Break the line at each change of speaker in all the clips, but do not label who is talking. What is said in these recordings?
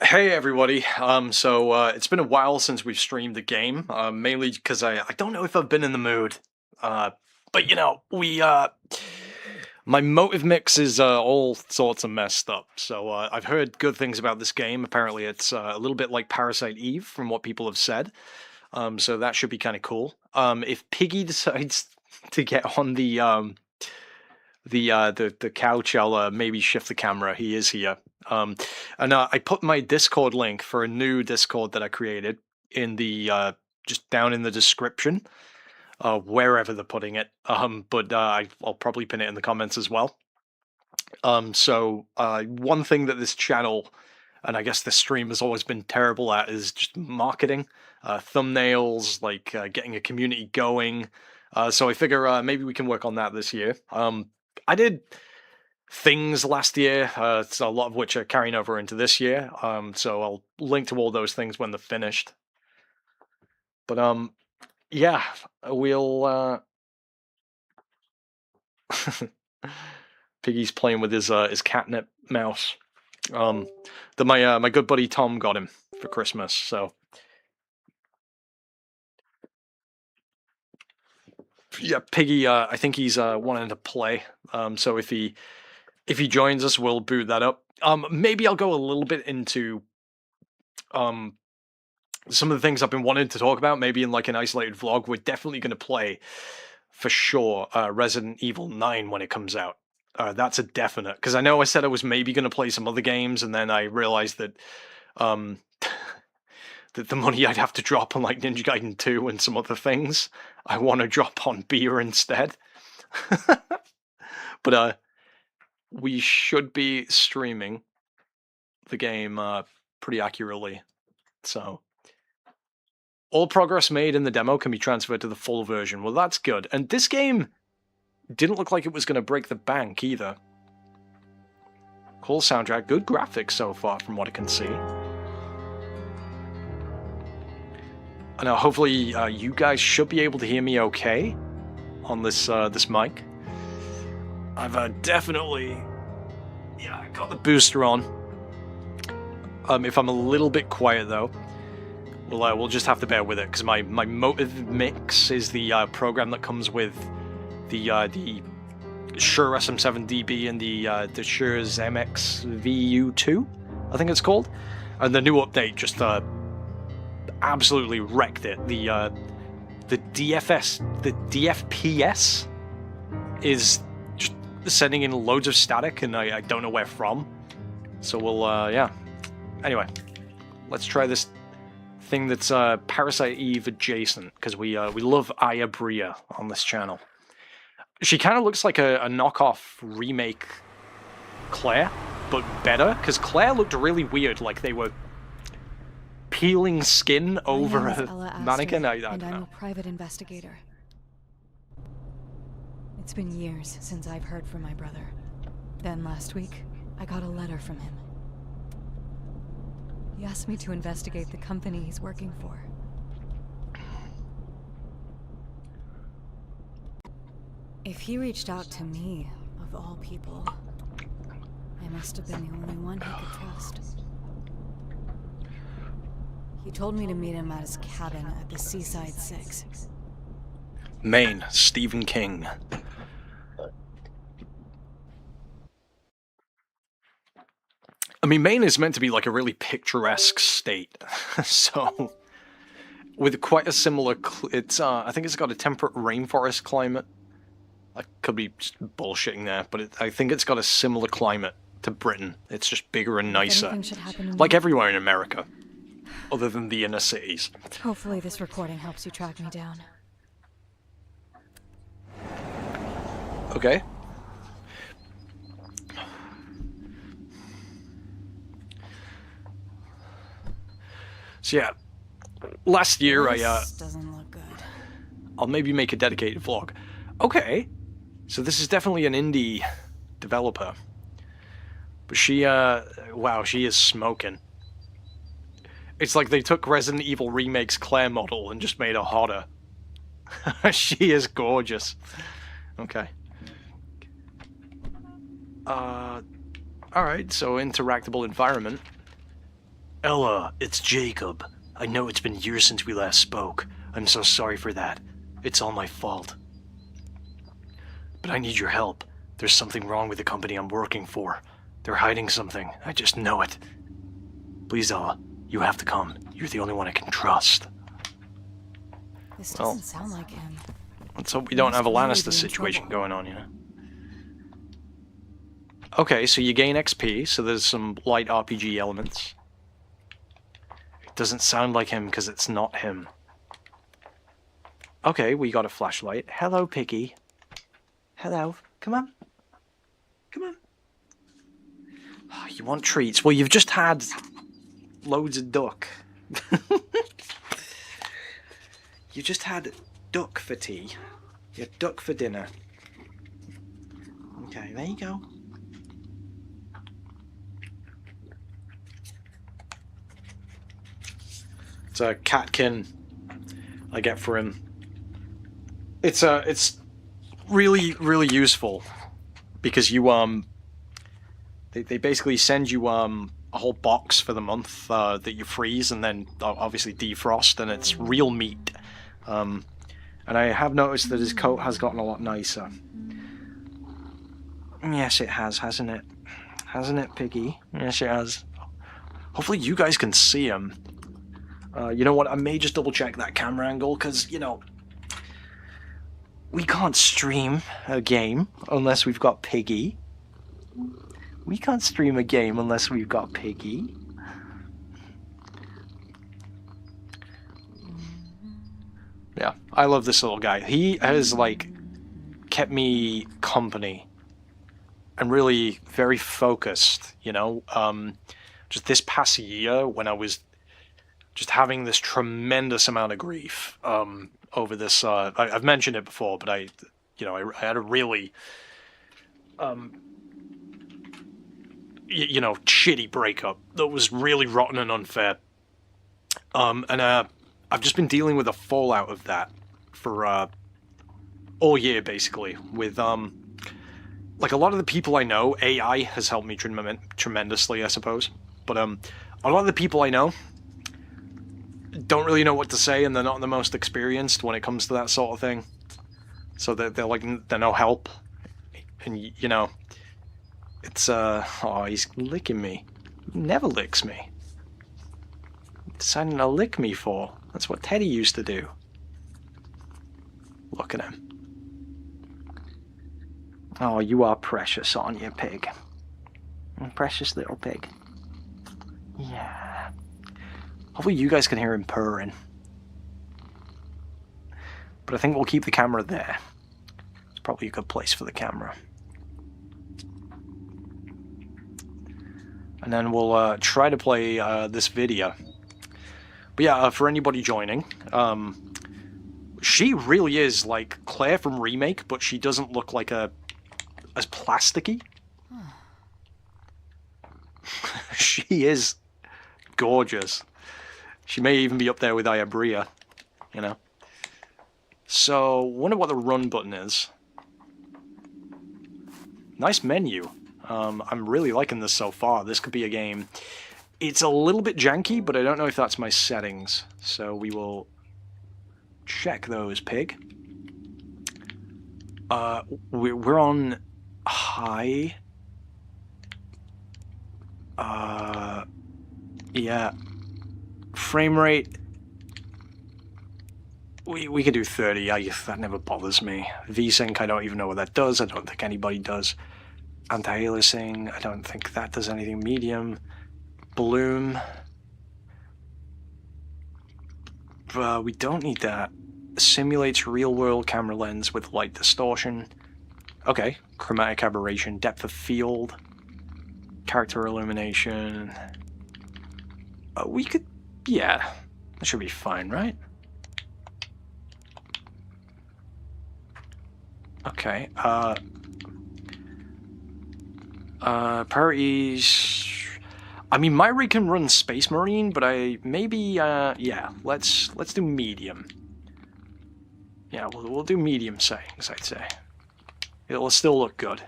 Hey everybody. It's been a while since we've streamed the game, mainly because I don't know if I've been in the mood. Uh, but you know, we my motive mix is all sorts of messed up. I've heard good things about this game. Apparently, it's a little bit like Parasite Eve, from what people have said. So that should be kind of cool. If Piggy decides to get on the couch, I'll maybe shift the camera. He is here. And I put my Discord link for a new Discord that I created in the just down in the description, wherever they're putting it. I'll probably pin it in the comments as well. One thing that this channel, and I guess this stream has always been terrible at, is just marketing, thumbnails, like getting a community going. So I figure maybe we can work on that this year. I did things last year, so a lot of which are carrying over into this year. So I'll link to all those things when they're finished. But yeah, we'll. Piggy's playing with his catnip mouse. That my good buddy Tom got him for Christmas. So yeah, Piggy. I think he's wanting to play. So if he joins us, we'll boot that up. Maybe I'll go a little bit into some of the things I've been wanting to talk about, maybe in like an isolated vlog. We're definitely going to play, for sure, Resident Evil 9 when it comes out. That's a definite, because I know I said I was maybe going to play some other games, and then I realized that that the money I'd have to drop on like Ninja Gaiden 2 and some other things, I want to drop on beer instead. But we should be streaming the game pretty accurately. So all progress made in the demo can be transferred to the full version. Well, that's good. And this game didn't look like it was going to break the bank either. Cool soundtrack, good graphics so far from what I can see. And hopefully you guys should be able to hear me okay on this this mic. I've definitely got the booster on. If I'm a little bit quiet though, we'll just have to bear with it, because my Motive Mix is the program that comes with the Shure SM7DB and the Shure's MX VU2, I think it's called, and the new update just absolutely wrecked it. The DFPS is just sending in loads of static, and I don't know where from. So we'll yeah. Anyway, let's try this thing that's Parasite Eve adjacent, because we love Aya Bria on this channel. She kind of looks like a knockoff remake Claire, but better, because Claire looked really weird, like they were peeling skin over a mannequin. I don't know.
I'm a private investigator. It's been years since I've heard from my brother. Then last week, I got a letter from him. He asked me to investigate the company he's working for. If he reached out to me, of all people, I must have been the only one he could trust. He told me to meet him at his cabin at the Seaside 6.
Maine, Stephen King. I mean, Maine is meant to be like a really picturesque state, so with quite a similar. It's I think it's got a temperate rainforest climate. I could be just bullshitting there, but I think it's got a similar climate to Britain. It's just bigger and nicer, like everywhere in America, other than the inner cities.
Hopefully, this recording helps you track me down.
Okay. So yeah, last year
doesn't look good.
I'll maybe make a dedicated vlog. Okay, so this is definitely an indie developer, but she wow, she is smoking. It's like they took Resident Evil Remake's Claire model and just made her hotter. She is gorgeous. Okay. Alright, so interactable environment. Ella, it's Jacob. I know it's been years since we last spoke. I'm so sorry for that. It's all my fault. But I need your help. There's something wrong with the company I'm working for. They're hiding something. I just know it. Please, Ella, you have to come. You're the only one I can trust.
This doesn't sound like him.
Let's hope we don't have a
He's really
Lannister
in
situation
trouble.
going on, you know? Okay, so you gain XP, so there's some light RPG elements. It doesn't sound like him because it's not him. Okay, we got a flashlight. Hello, Piggy. Hello. Come on. Come on. Oh, you want treats? Well, you've just had loads of duck. You just had duck for tea. You had duck for dinner. Okay, there you go. It's a catkin I get for him. It's really, really useful because you they basically send you a whole box for the month that you freeze and then obviously defrost, and it's real meat. And I have noticed that his coat has gotten a lot nicer. Yes, it has, hasn't it? Hasn't it, Piggy? Yes, it has. Hopefully you guys can see him. You know what? I may just double check that camera angle because, you know, we can't stream a game unless we've got Piggy. We can't stream a game unless we've got Piggy. Yeah, I love this little guy. He has, like, kept me company and really very focused, you know? Just this past year when I was just having this tremendous amount of grief over this. I've mentioned it before, but I had a really, you know, shitty breakup that was really rotten and unfair. And I've just been dealing with the fallout of that for all year, basically. With like a lot of the people I know, AI has helped me tremendously, I suppose. But a lot of the people I know don't really know what to say, and they're not the most experienced when it comes to that sort of thing. So they're no help, and you know, it's oh, he's licking me. He never licks me. Deciding to lick me for? That's what Teddy used to do. Look at him. Oh, you are precious, aren't you, pig? Precious little pig. Yeah. Hopefully you guys can hear him purring. But I think we'll keep the camera there. It's probably a good place for the camera. And then we'll try to play this video. But yeah, for anybody joining, she really is like Claire from Remake, but she doesn't look like as plasticky. She is gorgeous. She may even be up there with Ayabria, you know. So, wonder what the run button is. Nice menu. I'm really liking this so far. This could be a game. It's a little bit janky, but I don't know if that's my settings. So we will check those, pig. We're on high. Yeah. Frame rate. We could do 30. That never bothers me. VSync, I don't even know what that does. I don't think anybody does. Anti-aliasing, I don't think that does anything. Medium. Bloom. We don't need that. Simulates real-world camera lens with light distortion. Okay. Chromatic aberration. Depth of field. Character illumination. We could... Yeah. That should be fine, right? Okay. Priorities... I mean, my rig can run Space Marine, but yeah, let's do medium. Yeah, we'll do medium settings, I'd say. It'll still look good.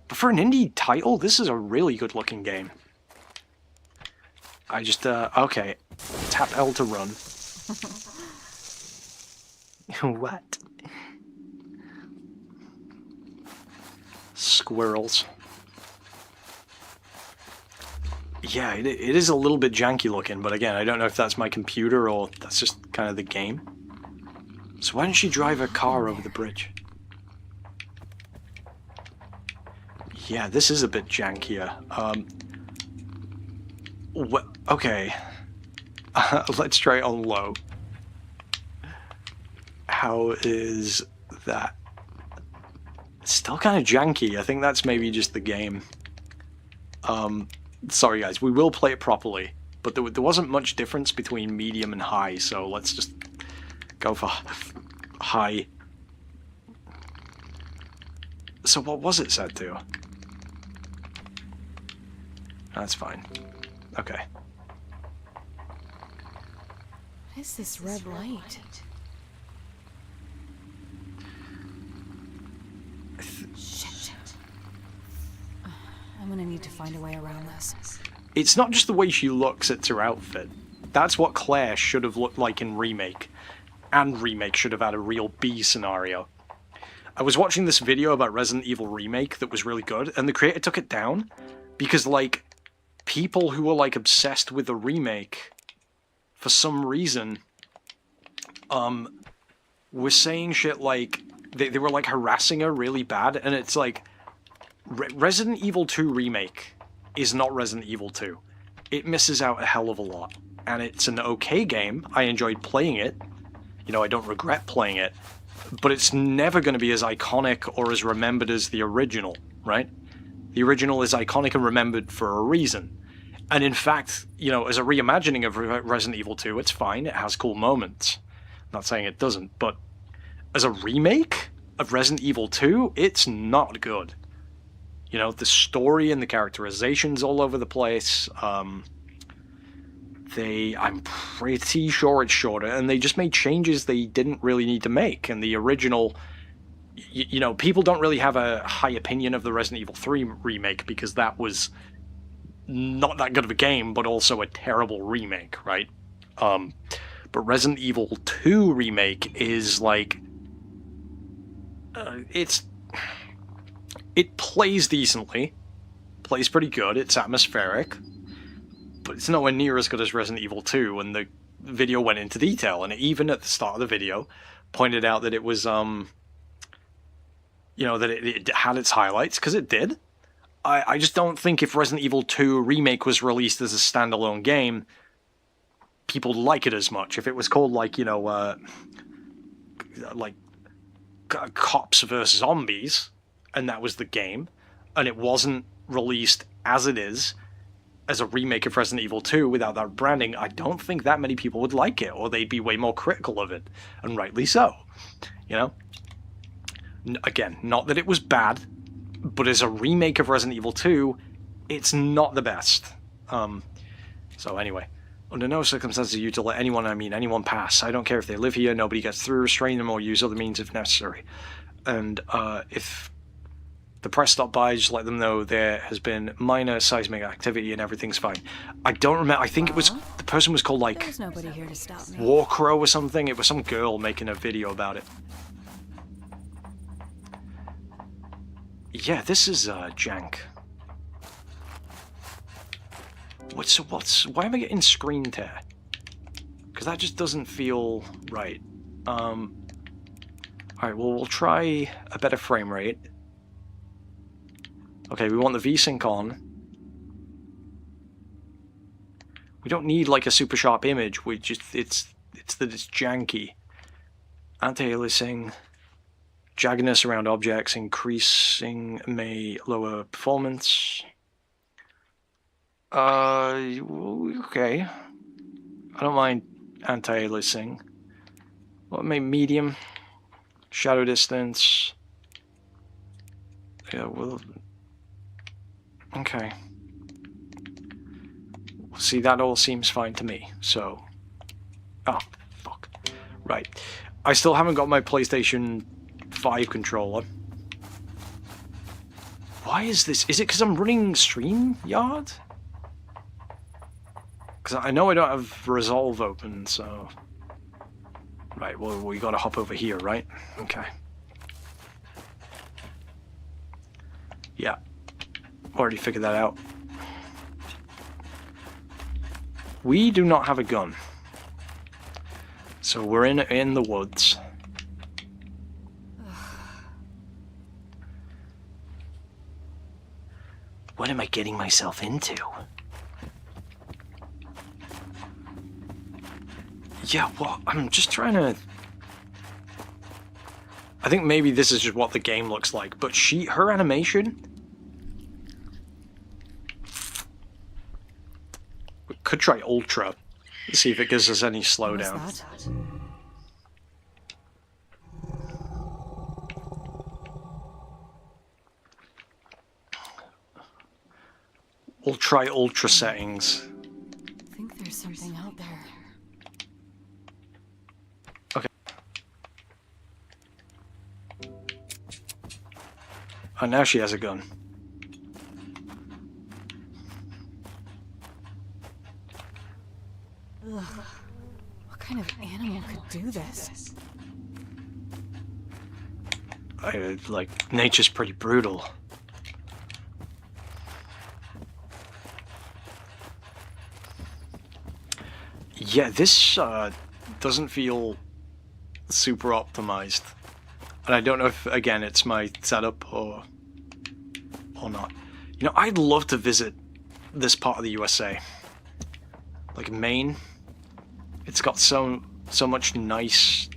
But for an indie title, this is a really good looking game. I just, okay. Tap L to run. What? Squirrels. Yeah, it is a little bit janky looking, but again, I don't know if that's my computer or that's just kind of the game. So why don't she drive a car over the bridge? Yeah, this is a bit jankier. Okay. Let's try it on low. How is that? It's still kind of janky. I think that's maybe just the game. Sorry guys, we will play it properly, but there wasn't much difference between medium and high, so let's just go for high. So what was it set to? That's fine. Okay.
What is this red light? Shit. I'm gonna need to find a way around this.
It's not just the way she looks, it's her outfit. That's what Claire should have looked like in Remake. And Remake should have had a real B scenario. I was watching this video about Resident Evil Remake that was really good, and the creator took it down because, like, people who were, like, obsessed with the remake, for some reason, were saying shit like, they were, like, harassing her really bad, and it's like, Resident Evil 2 Remake is not Resident Evil 2. It misses out a hell of a lot, and it's an okay game. I enjoyed playing it. You know, I don't regret playing it, but it's never going to be as iconic or as remembered as the original, right? The original is iconic and remembered for a reason. And in fact, you know, as a reimagining of Resident Evil 2, it's fine. It has cool moments. I'm not saying it doesn't, but as a remake of Resident Evil 2, it's not good. You know, the story and the characterization's all over the place. I'm pretty sure it's shorter, and they just made changes they didn't really need to make. And the original, you know, people don't really have a high opinion of the Resident Evil 3 remake because that was not that good of a game, but also a terrible remake, right? But Resident Evil 2 remake is like, it plays decently, plays pretty good, it's atmospheric, but it's nowhere near as good as Resident Evil 2, and the video went into detail, and even at the start of the video, pointed out that it was, you know, that it had its highlights, because it did. I just don't think if Resident Evil 2 Remake was released as a standalone game, people would like it as much. If it was called, like, you know, like, Cops vs. Zombies, and that was the game, and it wasn't released as it is, as a remake of Resident Evil 2 without that branding, I don't think that many people would like it, or they'd be way more critical of it, and rightly so, you know? Again, not that it was bad, but as a remake of Resident Evil 2, it's not the best. So anyway, under no circumstances are you to let anyone, I mean anyone, pass. I don't care if they live here, nobody gets through, restrain them, or use other means if necessary. And if the press stop by, just let them know there has been minor seismic activity and everything's fine. I don't remember, I think it was, the person was called, like,
There's nobody here to stop me.
Warcrow or something. It was some girl making a video about it. Yeah, this is, jank. Why am I getting screen tear? Because that just doesn't feel right. Alright, well, we'll try a better frame rate. Okay, we want the VSync on. We don't need, like, a super sharp image. We just, it's that it's janky. Anti-aliasing. Jaggedness around objects increasing may lower performance. Okay. I don't mind anti-aliasing. What, maybe medium? Shadow distance. Yeah, well... Okay. See, that all seems fine to me, so... Oh, fuck. Right. I still haven't got my PlayStation 5 controller. Why is this? Is it because I'm running StreamYard? Because I know I don't have Resolve open, so... Right, well, we gotta hop over here, right? Okay. Yeah. Already figured that out. We do not have a gun. So we're in the woods. What am I getting myself into? Yeah, well, I'm just trying to... I think maybe this is just what the game looks like, but her animation... We could try Ultra, see if it gives us any slowdown.
What was that?
We'll try Ultra settings.
I think there's something out there.
Okay. Oh, now she has a gun.
Ugh. What kind of animal could do this?
Like, nature's pretty brutal. Yeah, this doesn't feel super optimized. And I don't know if, again, it's my setup or not. You know, I'd love to visit this part of the USA. Like Maine. It's got so much nice,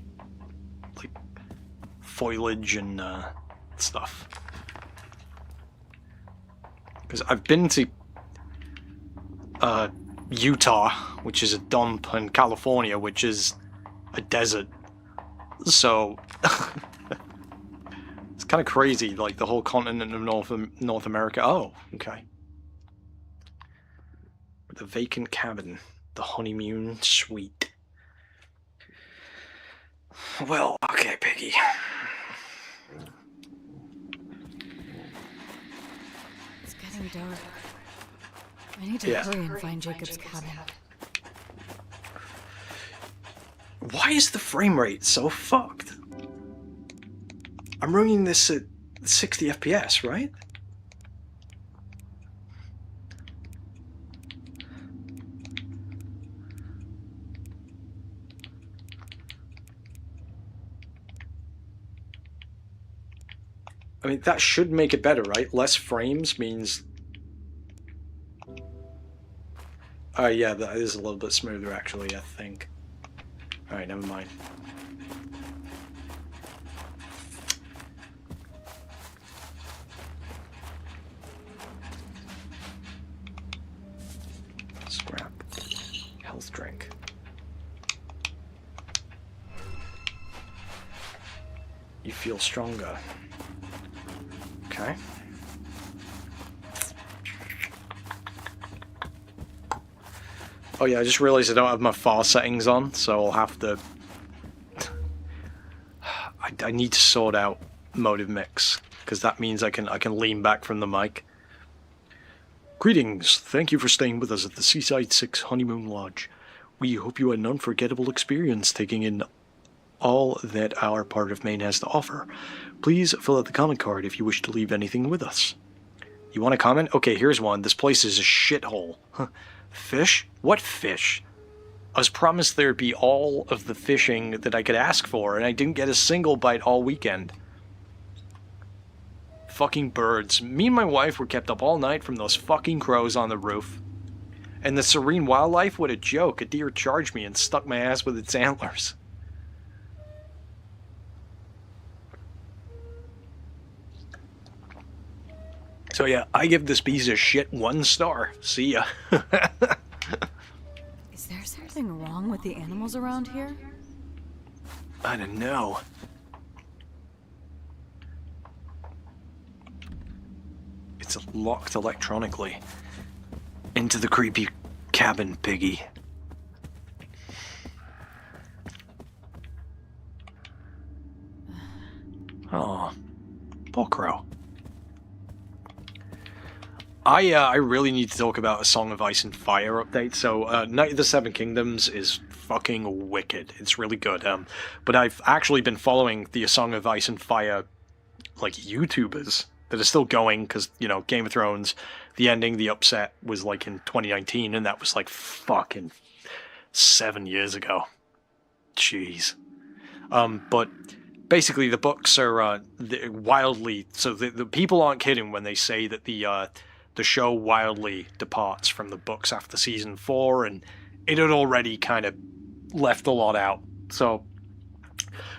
like, foliage and stuff. Because I've been to Utah, which is a dump, and California, which is a desert. So it's kind of crazy, like the whole continent of North America. Oh, okay. The vacant cabin, the honeymoon suite. Well, okay, Piggy.
It's getting dark. I need to hurry and find Jacob's cabin.
Why is the frame rate so fucked? I'm running this at 60 FPS, right? I mean, that should make it better, right? Less frames means... yeah, that is a little bit smoother, actually, I think. Alright, never mind. Scrap. Health drink. You feel stronger. Okay. Oh yeah, I just realized I don't have my far settings on, so I'll have to... I need to sort out Motive Mix, because that means I can lean back from the mic. Greetings, thank you for staying with us at the Seaside 6 Honeymoon Lodge. We hope you had an unforgettable experience taking in all that our part of Maine has to offer. Please fill out the comment card if you wish to leave anything with us. You want to comment? Okay, here's one. This place is a shithole. Fish? What fish? I was promised there'd be all of the fishing that I could ask for, and I didn't get a single bite all weekend. Fucking birds. Me and my wife were kept up all night from those fucking crows on the roof. And the serene wildlife? What a joke. A deer charged me and stuck my ass with its antlers. So yeah, I give this piece of shit 1 star. See ya.
Is there something wrong with the animals around here?
I don't know. It's locked electronically into the creepy cabin, Piggy. Oh, poor crow. I really need to talk about A Song of Ice and Fire update. So, Night of the Seven Kingdoms is fucking wicked. It's really good. But I've actually been following the A Song of Ice and Fire, like, YouTubers that are still going, because, you know, Game of Thrones, the ending, the upset, was, like, in 2019, and that was, like, fucking 7 years ago. Jeez. But basically the books are wildly... So the people aren't kidding when they say that the show wildly departs from the books after season 4, and it had already kind of left a lot out. So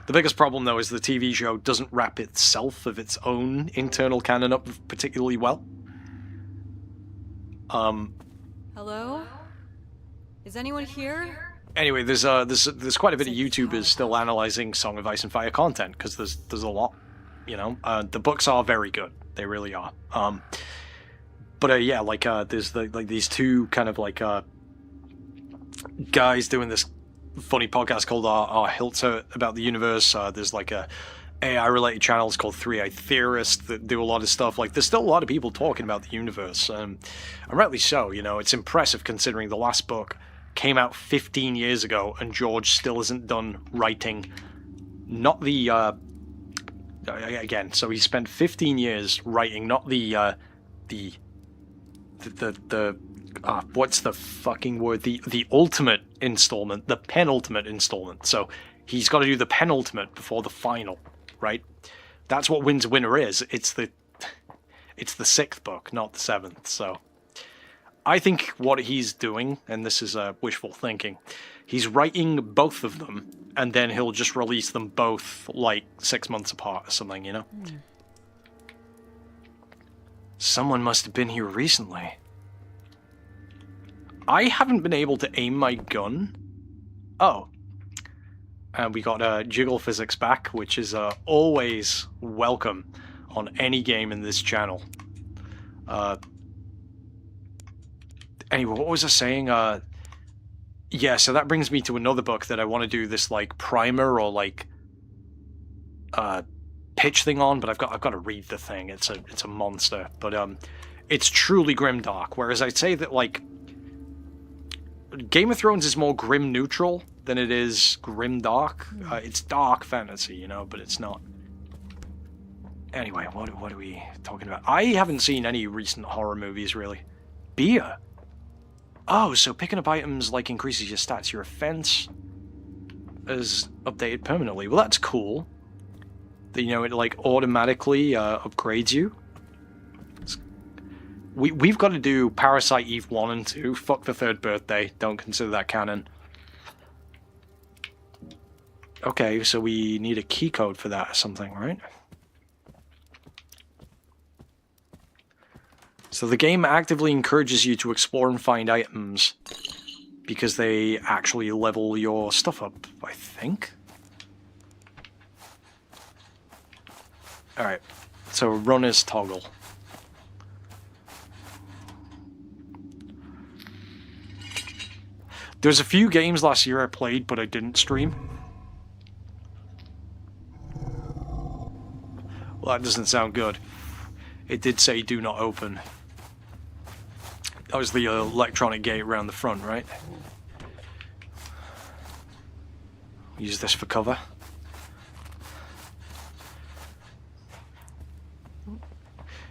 the biggest problem, though, is the TV show doesn't wrap itself of its own internal canon up particularly well.
Hello? Is anyone here?
Anyway, there's quite a bit of YouTubers still analyzing Song of Ice and Fire content, because there's a lot, you know. The books are very good, they really are. But yeah, like there's these two kind of like guys doing this funny podcast called our Hilter about the universe. There's like a AI related channels called 3i Theorist that do a lot of stuff. Like, there's still a lot of people talking about the universe, and rightly so. You know, it's impressive considering the last book came out 15 years ago and George still isn't done writing. Not the again. So he spent 15 years writing not the what's the fucking word? The ultimate installment, the penultimate installment. So he's got to do the penultimate before the final, right? That's what Wins a Winner is. It's the 6th book, not the 7th. So I think what he's doing, and this is wishful thinking, he's writing both of them, and then he'll just release them both like 6 months apart or something, you know? Someone must have been here recently. I haven't been able to aim my gun. Oh. And we got jiggle physics back, which is always welcome on any game in this channel. Anyway, what was I saying? Yeah, so that brings me to another book that I want to do this like primer or like pitch thing on, but I've got to read the thing. It's a monster, but it's truly grimdark. Whereas I'd say that like Game of Thrones is more grim neutral than it is grimdark. It's dark fantasy, you know, but it's not. Anyway, what are we talking about? I haven't seen any recent horror movies really. Beer. Oh, so picking up items like increases your stats. Your offense is updated permanently. Well, that's cool. You know, it like automatically upgrades you. We've got to do Parasite Eve 1 and 2. Fuck the 3rd birthday. Don't consider that canon. Okay, so we need a key code for that or something, right? So the game actively encourages you to explore and find items because they actually level your stuff up, I think. Alright, so run is toggle. There's a few games last year I played, but I didn't stream. Well, that doesn't sound good. It did say do not open. That was the electronic gate around the front, right? Use this for cover.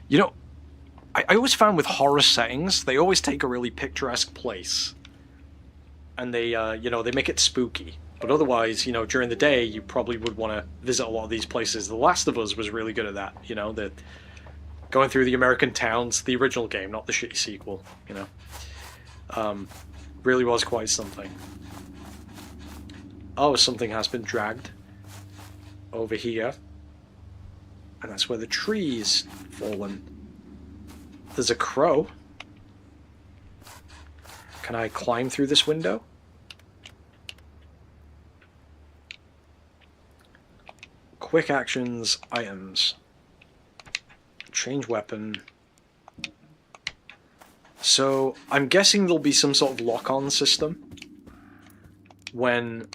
You know, I always found with horror settings, they always take a really picturesque place. And they, you know, they make it spooky. But otherwise, you know, during the day, you probably would want to visit a lot of these places. The Last of Us was really good at that, you know, going through the American towns, the original game, not the shitty sequel, you know. Really was quite something. Oh, something has been dragged over here. And that's where the tree's fallen. There's a crow. Can I climb through this window? Quick actions, items. Change weapon. So, I'm guessing there'll be some sort of lock-on system when...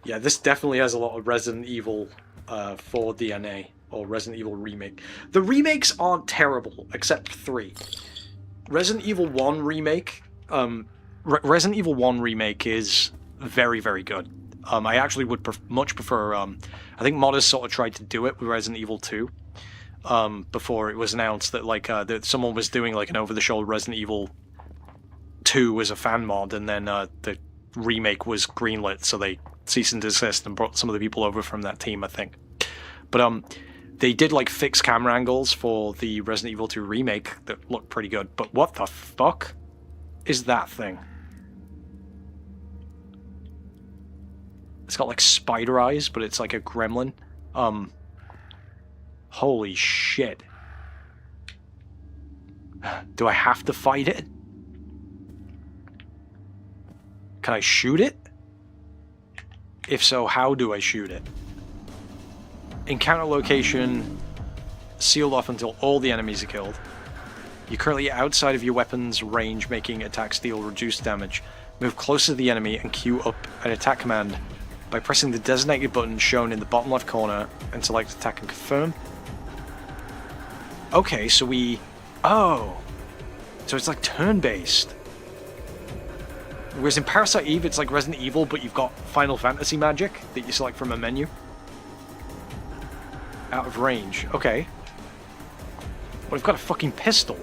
Yeah, this definitely has a lot of Resident Evil 4 DNA. or Resident Evil Remake. The remakes aren't terrible, except 3. Resident Evil 1 Remake, Resident Evil 1 Remake is very, very good. I actually would much prefer, I think modders sort of tried to do it with Resident Evil 2, before it was announced that, like, that someone was doing, like, an over-the-shoulder Resident Evil 2 as a fan mod, and then, the remake was greenlit, so they cease and desist and brought some of the people over from that team, I think. But, they did, like, fixed camera angles for the Resident Evil 2 remake that looked pretty good. But what the fuck is that thing? It's got, like, spider eyes, but it's like a gremlin. Holy shit. Do I have to fight it? Can I shoot it? If so, how do I shoot it? Encounter location sealed off until all the enemies are killed. You're currently outside of your weapon's range, making attacks deal reduced damage. Move closer to the enemy and queue up an attack command by pressing the designated button shown in the bottom left corner and select attack and confirm. Okay, so we... Oh! So it's like turn-based. Whereas in Parasite Eve, it's like Resident Evil, but you've got Final Fantasy magic that you select from a menu. Out of range. Okay. Well, I've got a fucking pistol.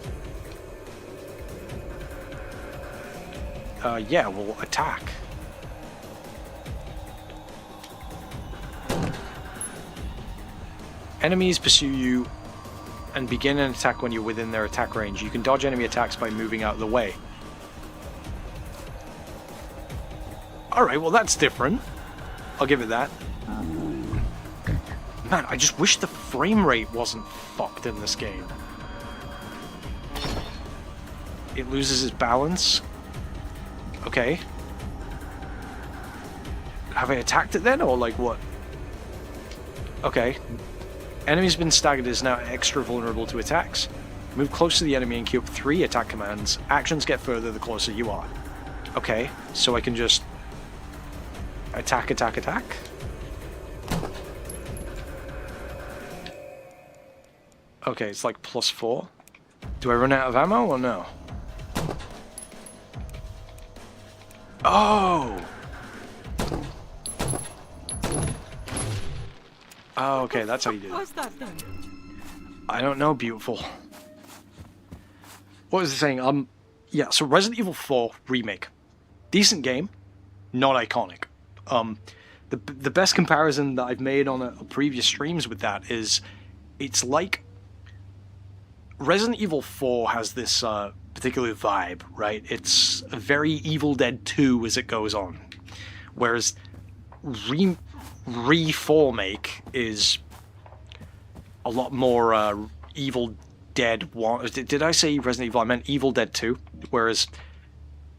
Yeah, we'll attack. Enemies pursue you and begin an attack when you're within their attack range. You can dodge enemy attacks by moving out of the way. Alright, well that's different. I'll give it that. Man, I just wish the frame rate wasn't fucked in this game. It loses its balance. Okay. Have I attacked it then, or like what? Okay. Enemy's been staggered, is now extra vulnerable to attacks. Move close to the enemy and queue up 3 attack commands. Actions get further the closer you are. Okay, so I can just... attack, attack, attack? Okay, it's like +4. Do I run out of ammo or no? Oh! Oh, okay, that's how you do it.
What's that thing?
I don't know, beautiful. What was I saying? Yeah, so Resident Evil 4 Remake. Decent game, not iconic. The best comparison that I've made on a previous streams with that is, it's like Resident Evil 4 has this particular vibe, right? It's a very Evil Dead 2 as it goes on. Whereas Re-4 is a lot more Evil Dead 1. Did I say Resident Evil? I meant Evil Dead 2. Whereas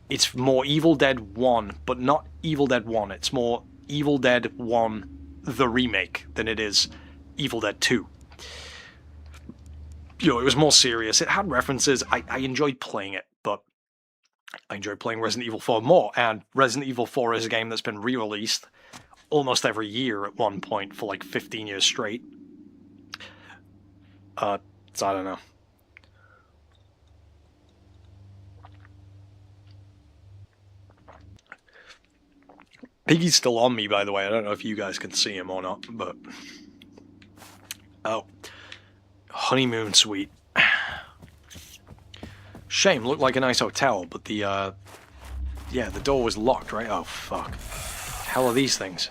it's more Evil Dead 1, but not Evil Dead 1. It's more Evil Dead 1, the remake, than it is Evil Dead 2. You know, it was more serious. It had references. I enjoyed playing it, but I enjoyed playing Resident Evil 4 more. And Resident Evil 4 is a game that's been re-released almost every year at one point for like 15 years straight. So I don't know. Piggy's still on me, by the way. I don't know if you guys can see him or not, but... Oh. Honeymoon suite. Shame, looked like a nice hotel, but the, yeah, the door was locked, right? Oh, fuck. Hell are these things?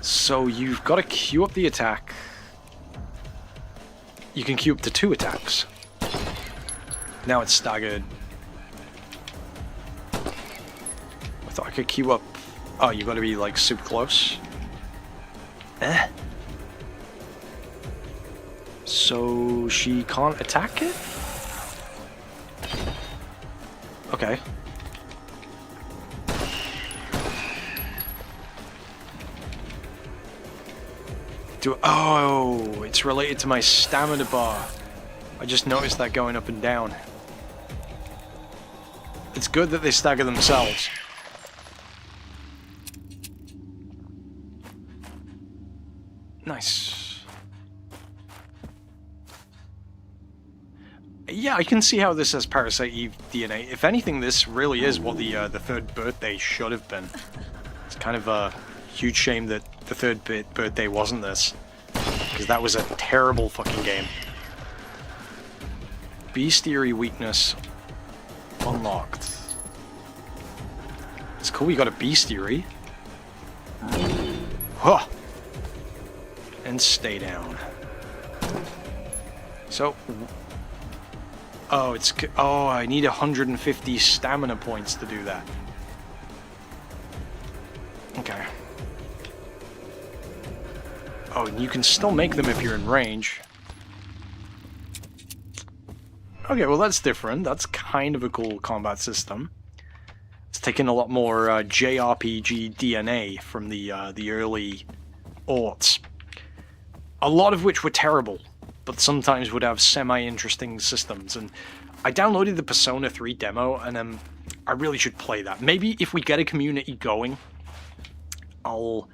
So you've got to queue up the attack. You can queue up to 2 attacks. Now it's staggered. I thought I could queue up... Oh, you got to be, like, super close. So she can't attack it? Okay. Oh, it's related to my stamina bar. I just noticed that going up and down. It's good that they stagger themselves. Nice. Yeah, I can see how this has Parasite Eve DNA. If anything, this really is what the third birthday should have been. It's kind of a huge shame that the third birthday wasn't this, because that was a terrible fucking game. Bestiary weakness unlocked. It's cool we got a bestiary. Huh. And stay down. So... Oh, I need 150 stamina points to do that. Okay. Oh, and you can still make them if you're in range. Okay, well that's different. That's kind of a cool combat system. It's taken a lot more JRPG DNA from the early aughts. A lot of which were terrible, but sometimes would have semi-interesting systems. And I downloaded the Persona 3 demo, and I really should play that. Maybe if we get a community going, I'll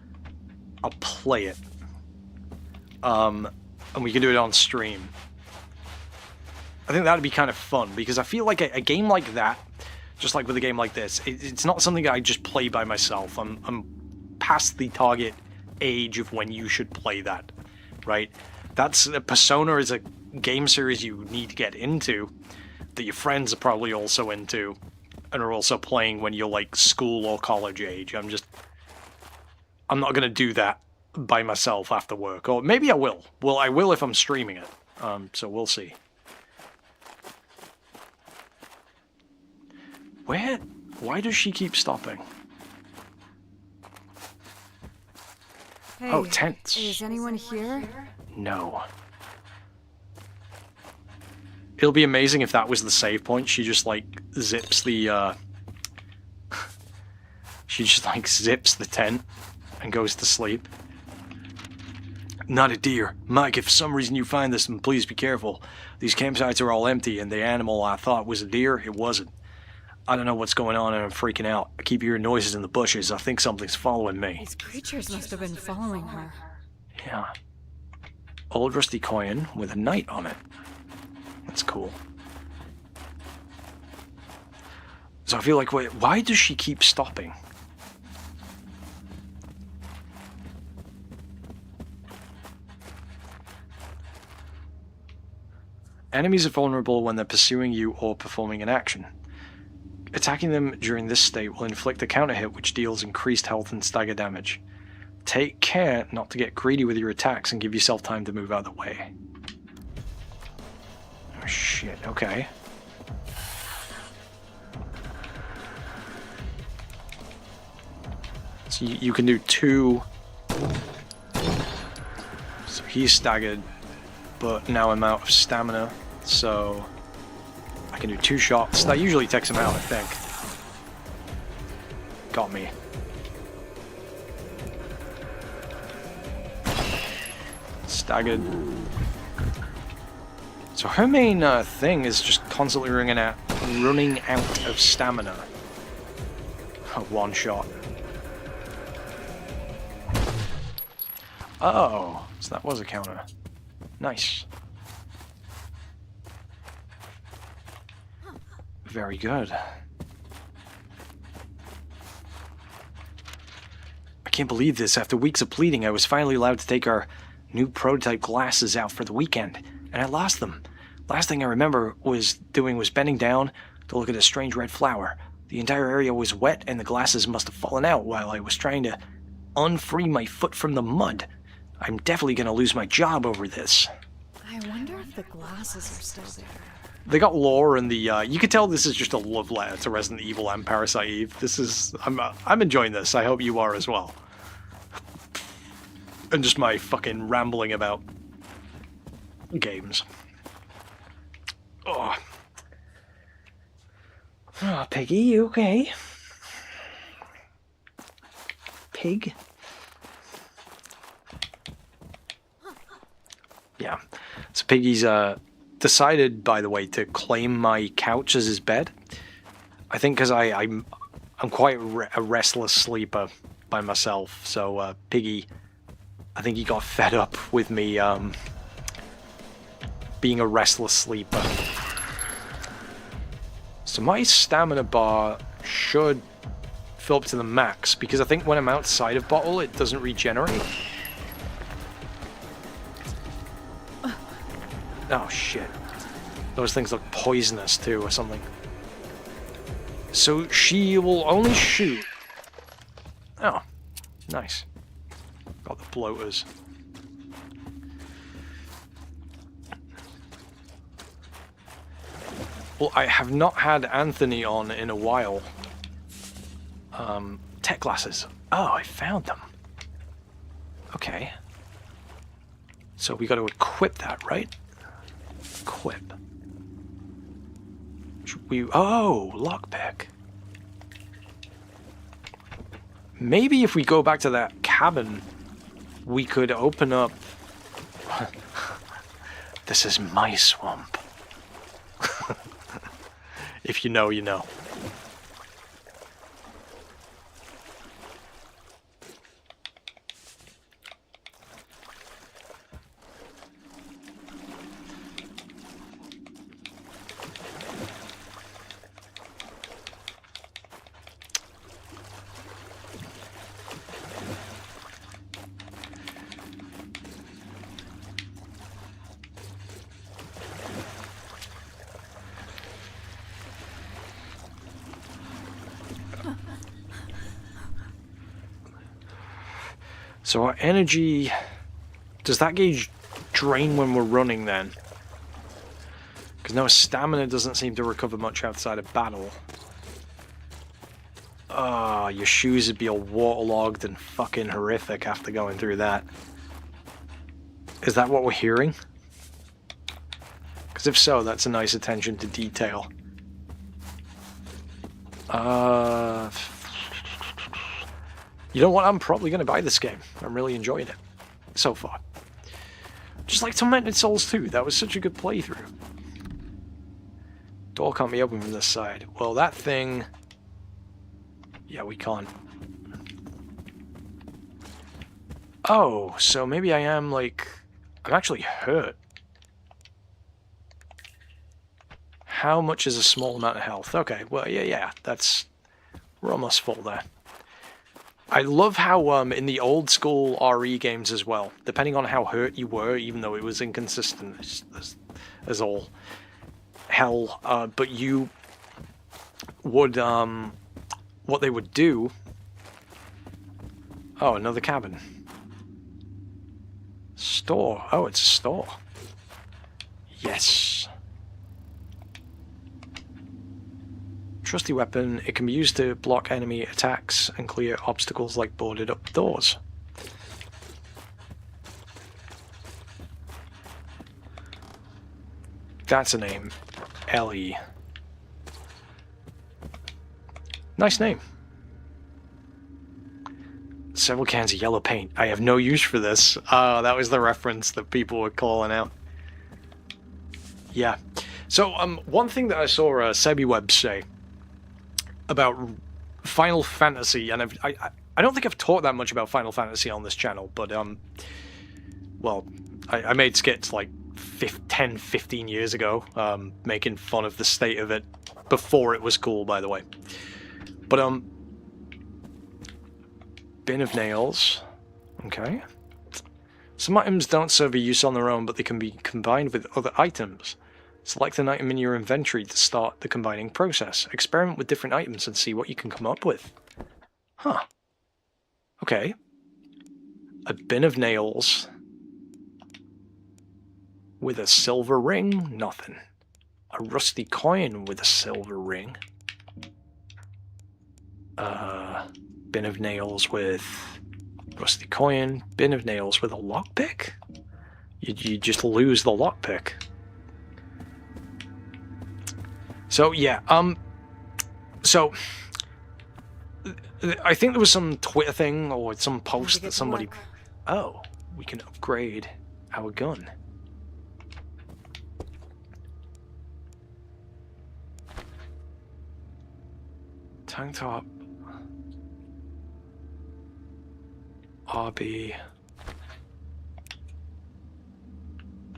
play it. And we can do it on stream. I think that'd be kind of fun, because I feel like a game like that, just like with a game like this, it's not something that I just play by myself. I'm past the target age of when you should play that, right? Persona is a game series you need to get into, that your friends are probably also into, and are also playing when you're like school or college age. I'm not going to do that by myself after work, or maybe I will. Well, I will if I'm streaming it, so we'll see. Why does she keep stopping?
Hey,
oh, tents.
Is anyone here?
No. It'll be amazing if that was the save point. She just like zips the she just like zips the tent and goes to sleep. Not a deer. Mike, if for some reason you find this, then please be careful. These campsites are all empty, and the animal I thought was a deer, it wasn't. I don't know what's going on, and I'm freaking out. I keep hearing noises in the bushes. I think something's following me.
These creatures must have been following her.
Yeah. Old rusty coin with a knight on it. That's cool. So I feel like, wait, why does she keep stopping? Enemies are vulnerable when they're pursuing you or performing an action. Attacking them during this state will inflict a counter hit which deals increased health and stagger damage. Take care not to get greedy with your attacks and give yourself time to move out of the way. Oh shit, okay. So you can do two. So he's staggered, but now I'm out of stamina, so I can do 2 shots. That usually takes him out, I think. Got me. Staggered. So her main thing is just constantly running out of stamina. One shot. Oh, so that was a counter. Nice. Very good. I can't believe this. After weeks of pleading, I was finally allowed to take our new prototype glasses out for the weekend, and I lost them. Last thing I remember was bending down to look at a strange red flower. The entire area was wet, and the glasses must have fallen out while I was trying to unfree my foot from the mud. I'm definitely going to lose my job over this.
I wonder if the glasses are still there.
They got lore and the, you could tell this is just a love letter to Resident Evil and Parasite Eve. This is, I'm enjoying this. I hope you are as well. And just my fucking rambling about games. Oh. Oh, Piggy, you okay? Pig? Yeah. So Piggy's, decided, by the way, to claim my couch as his bed. I think because I'm quite a restless sleeper by myself. So Piggy, I think he got fed up with me being a restless sleeper. So my stamina bar should fill up to the max, because I think when I'm outside of bottle, it doesn't regenerate. Oh, shit. Those things look poisonous, too, or something. So she will only shoot... Oh, nice. Got the bloaters. Well, I have not had Anthony on in a while. Tech glasses. Oh, I found them. Okay. So we got to equip that, right? Equip. Oh, lockpick. Maybe if we go back to that cabin, we could open up... This is my swamp. If you know, you know. So our energy... Does that gauge drain when we're running then? Because now our stamina doesn't seem to recover much outside of battle. Ah, your shoes would be all waterlogged and fucking horrific after going through that. Is that what we're hearing? Because if so, that's a nice attention to detail. You know what? I'm probably going to buy this game. I'm really enjoying it so far. Just like Tormented Souls 2. That was such a good playthrough. Door can't be open from this side. Well, that thing... Yeah, we can't. Oh, so maybe I am, like... I'm actually hurt. How much is a small amount of health? Okay, well, yeah, that's... We're almost full there. I love how in the old school RE games as well, depending on how hurt you were, even though it was inconsistent as all hell, but you would, what they would do... Oh, another cabin. Store. Oh, it's a store. Yes. Trusty weapon. It can be used to block enemy attacks and clear obstacles like boarded up doors. That's a name. Ellie. Nice name. Several cans of yellow paint. I have no use for this. That was the reference that people were calling out. Yeah. So, one thing that I saw SebiWeb say about Final Fantasy, and I don't think I've talked that much about Final Fantasy on this channel, but, well, I made skits like 10, 15 years ago, making fun of the state of it before it was cool, by the way. But, bin of nails. Okay. Some items don't serve a use on their own, but they can be combined with other items. Select an item in your inventory to start the combining process. Experiment with different items and see what you can come up with. Huh. Okay. A bin of nails with a silver ring? Nothing. A rusty coin with a silver ring. Bin of nails with rusty coin. Bin of nails with a lockpick? You just lose the lockpick. So, yeah, so, I think there was some Twitter thing or some post that somebody... Oh, we can upgrade our gun. Tank top. RB.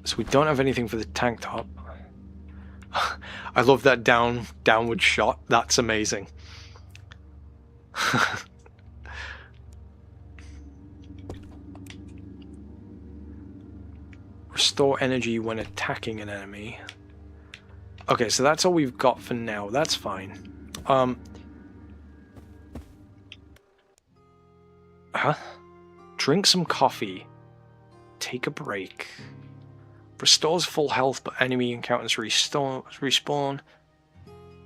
So we don't have anything for the tank top. I love that downward shot. That's amazing. Restore energy when attacking an enemy. Okay, so that's all we've got for now. That's fine. Drink some coffee. Take a break. Restores full health, but enemy encounters respawn.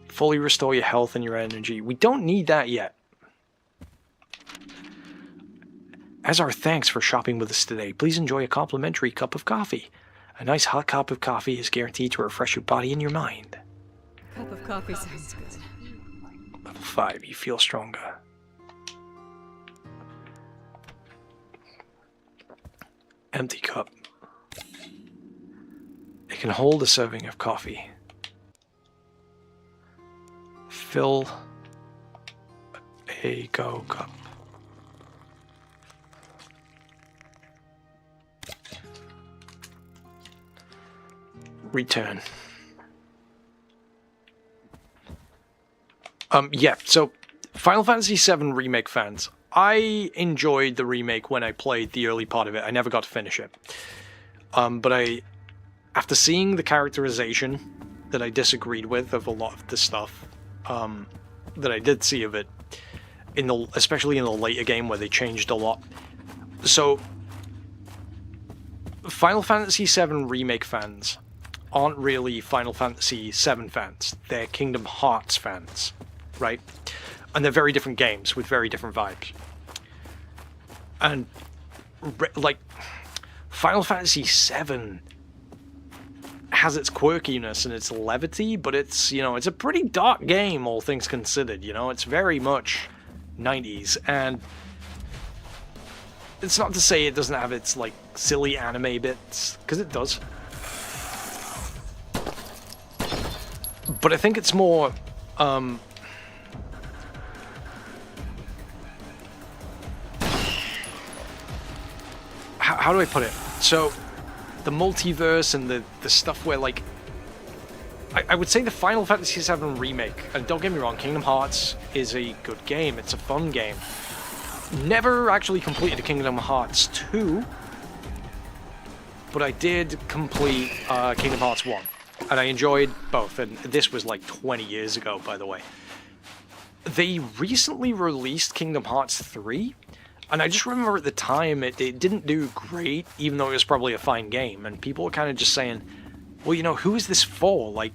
Fully restore your health and your energy. We don't need that yet. As our thanks for shopping with us today, please enjoy a complimentary cup of coffee. A nice hot cup of coffee is guaranteed to refresh your body and your mind.
Cup of coffee sounds good.
Level 5, you feel stronger. Empty cup. It can hold a serving of coffee. Fill a go cup. Return. Yeah, so Final Fantasy VII Remake fans, I enjoyed the remake when I played the early part of it. I never got to finish it. But after seeing the characterization that I disagreed with of a lot of the stuff that I did see of it, especially in the later game where they changed a lot. So, Final Fantasy VII Remake fans aren't really Final Fantasy VII fans. They're Kingdom Hearts fans, right? And they're very different games with very different vibes. And, like, Final Fantasy VII has its quirkiness and its levity, but it's, you know, it's a pretty dark game, all things considered, you know? It's very much 90s, and it's not to say it doesn't have its, like, silly anime bits, because it does. But I think it's more, how do I put it? So, the multiverse and the stuff where, like, I would say the Final Fantasy VII Remake, and don't get me wrong, Kingdom Hearts is a good game, it's a fun game. Never actually completed Kingdom Hearts 2, but I did complete Kingdom Hearts 1. And I enjoyed both, and this was like 20 years ago, by the way. They recently released Kingdom Hearts 3, and I just remember at the time it didn't do great, even though it was probably a fine game, and people were kind of just saying, well, you know, who is this for? Like,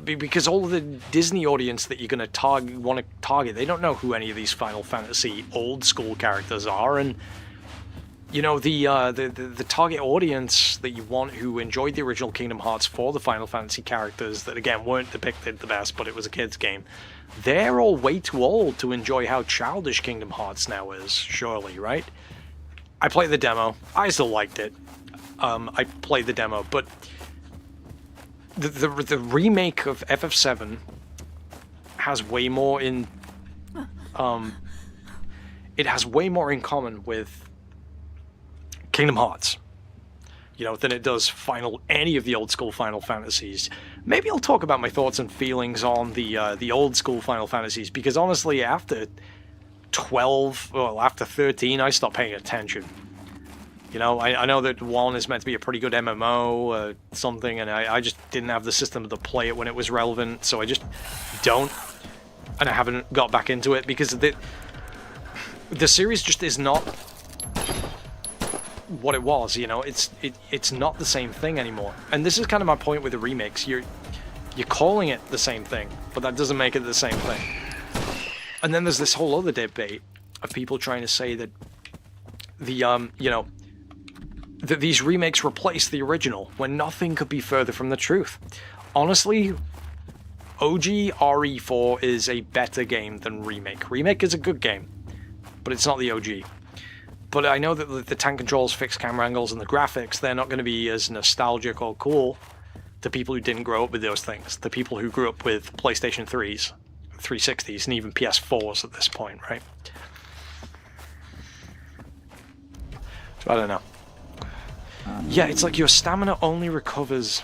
because all of the Disney audience that you're going to want to target, they don't know who any of these Final Fantasy old school characters are, and you know, the target audience that you want who enjoyed the original Kingdom Hearts for the Final Fantasy characters that, again, weren't depicted the best, but it was a kid's game, they're all way too old to enjoy how childish Kingdom Hearts now is, surely, right? I played the demo. I still liked it. I played the demo, but the remake of FF7 has way more in... it has way more in common with Kingdom Hearts, you know, than it does any of the old school Final Fantasies. Maybe I'll talk about my thoughts and feelings on the old school Final Fantasies, because honestly, after 13, I stopped paying attention. You know, I know that 1 is meant to be a pretty good MMO, something, and I just didn't have the system to play it when it was relevant, so I just don't, and I haven't got back into it, because the series just is not what it was, you know. It's not the same thing anymore, and this is kind of my point with the remakes. You're calling it the same thing, but that doesn't make it the same thing. And then there's this whole other debate of people trying to say that that these remakes replace the original, when nothing could be further from the truth. Honestly, OG RE4 is a better game than Remake. Remake is a good game, but it's not the OG. But I know that the tank controls, fixed camera angles, and the graphics, they're not going to be as nostalgic or cool to people who didn't grow up with those things. The people who grew up with PlayStation 3s, 360s, and even PS4s at this point, right? So I don't know. Yeah, it's like your stamina only recovers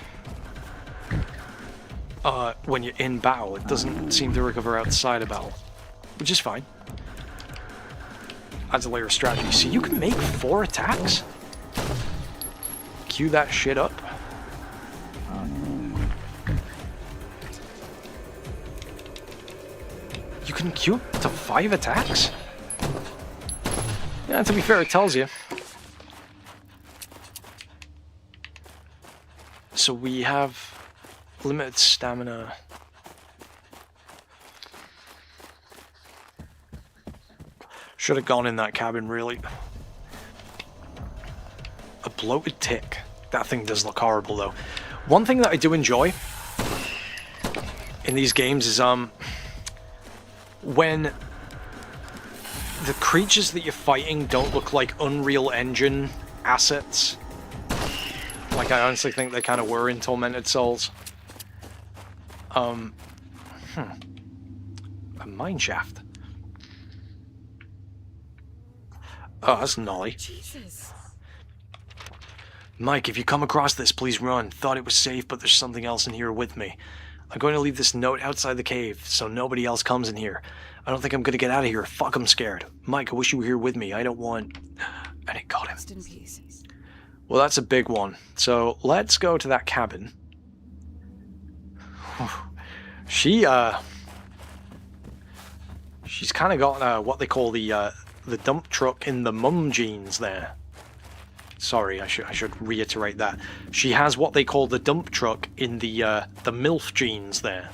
when you're in battle. It doesn't seem to recover outside of battle, which is fine. Adds a layer of strategy. So you can make 4 attacks? Cue that shit up. You can queue up to 5 attacks? Yeah, to be fair, it tells you. So we have limited stamina. Should have gone in that cabin, really. A bloated tick. That thing does look horrible, though. One thing that I do enjoy in these games is when the creatures that you're fighting don't look like Unreal Engine assets. Like I honestly think they kind of were in Tormented Souls. A mine shaft. Oh, that's gnarly.
Jesus.
Mike, if you come across this, please run. Thought it was safe, but there's something else in here with me. I'm going to leave this note outside the cave, so nobody else comes in here. I don't think I'm going to get out of here. Fuck, I'm scared. Mike, I wish you were here with me. I don't want... And it got him.
Rest in peace.
Well, that's a big one. So, let's go to that cabin. She's kind of got what they call the dump truck in the mum genes there. Sorry, I should reiterate that. She has what they call the dump truck in the MILF genes there.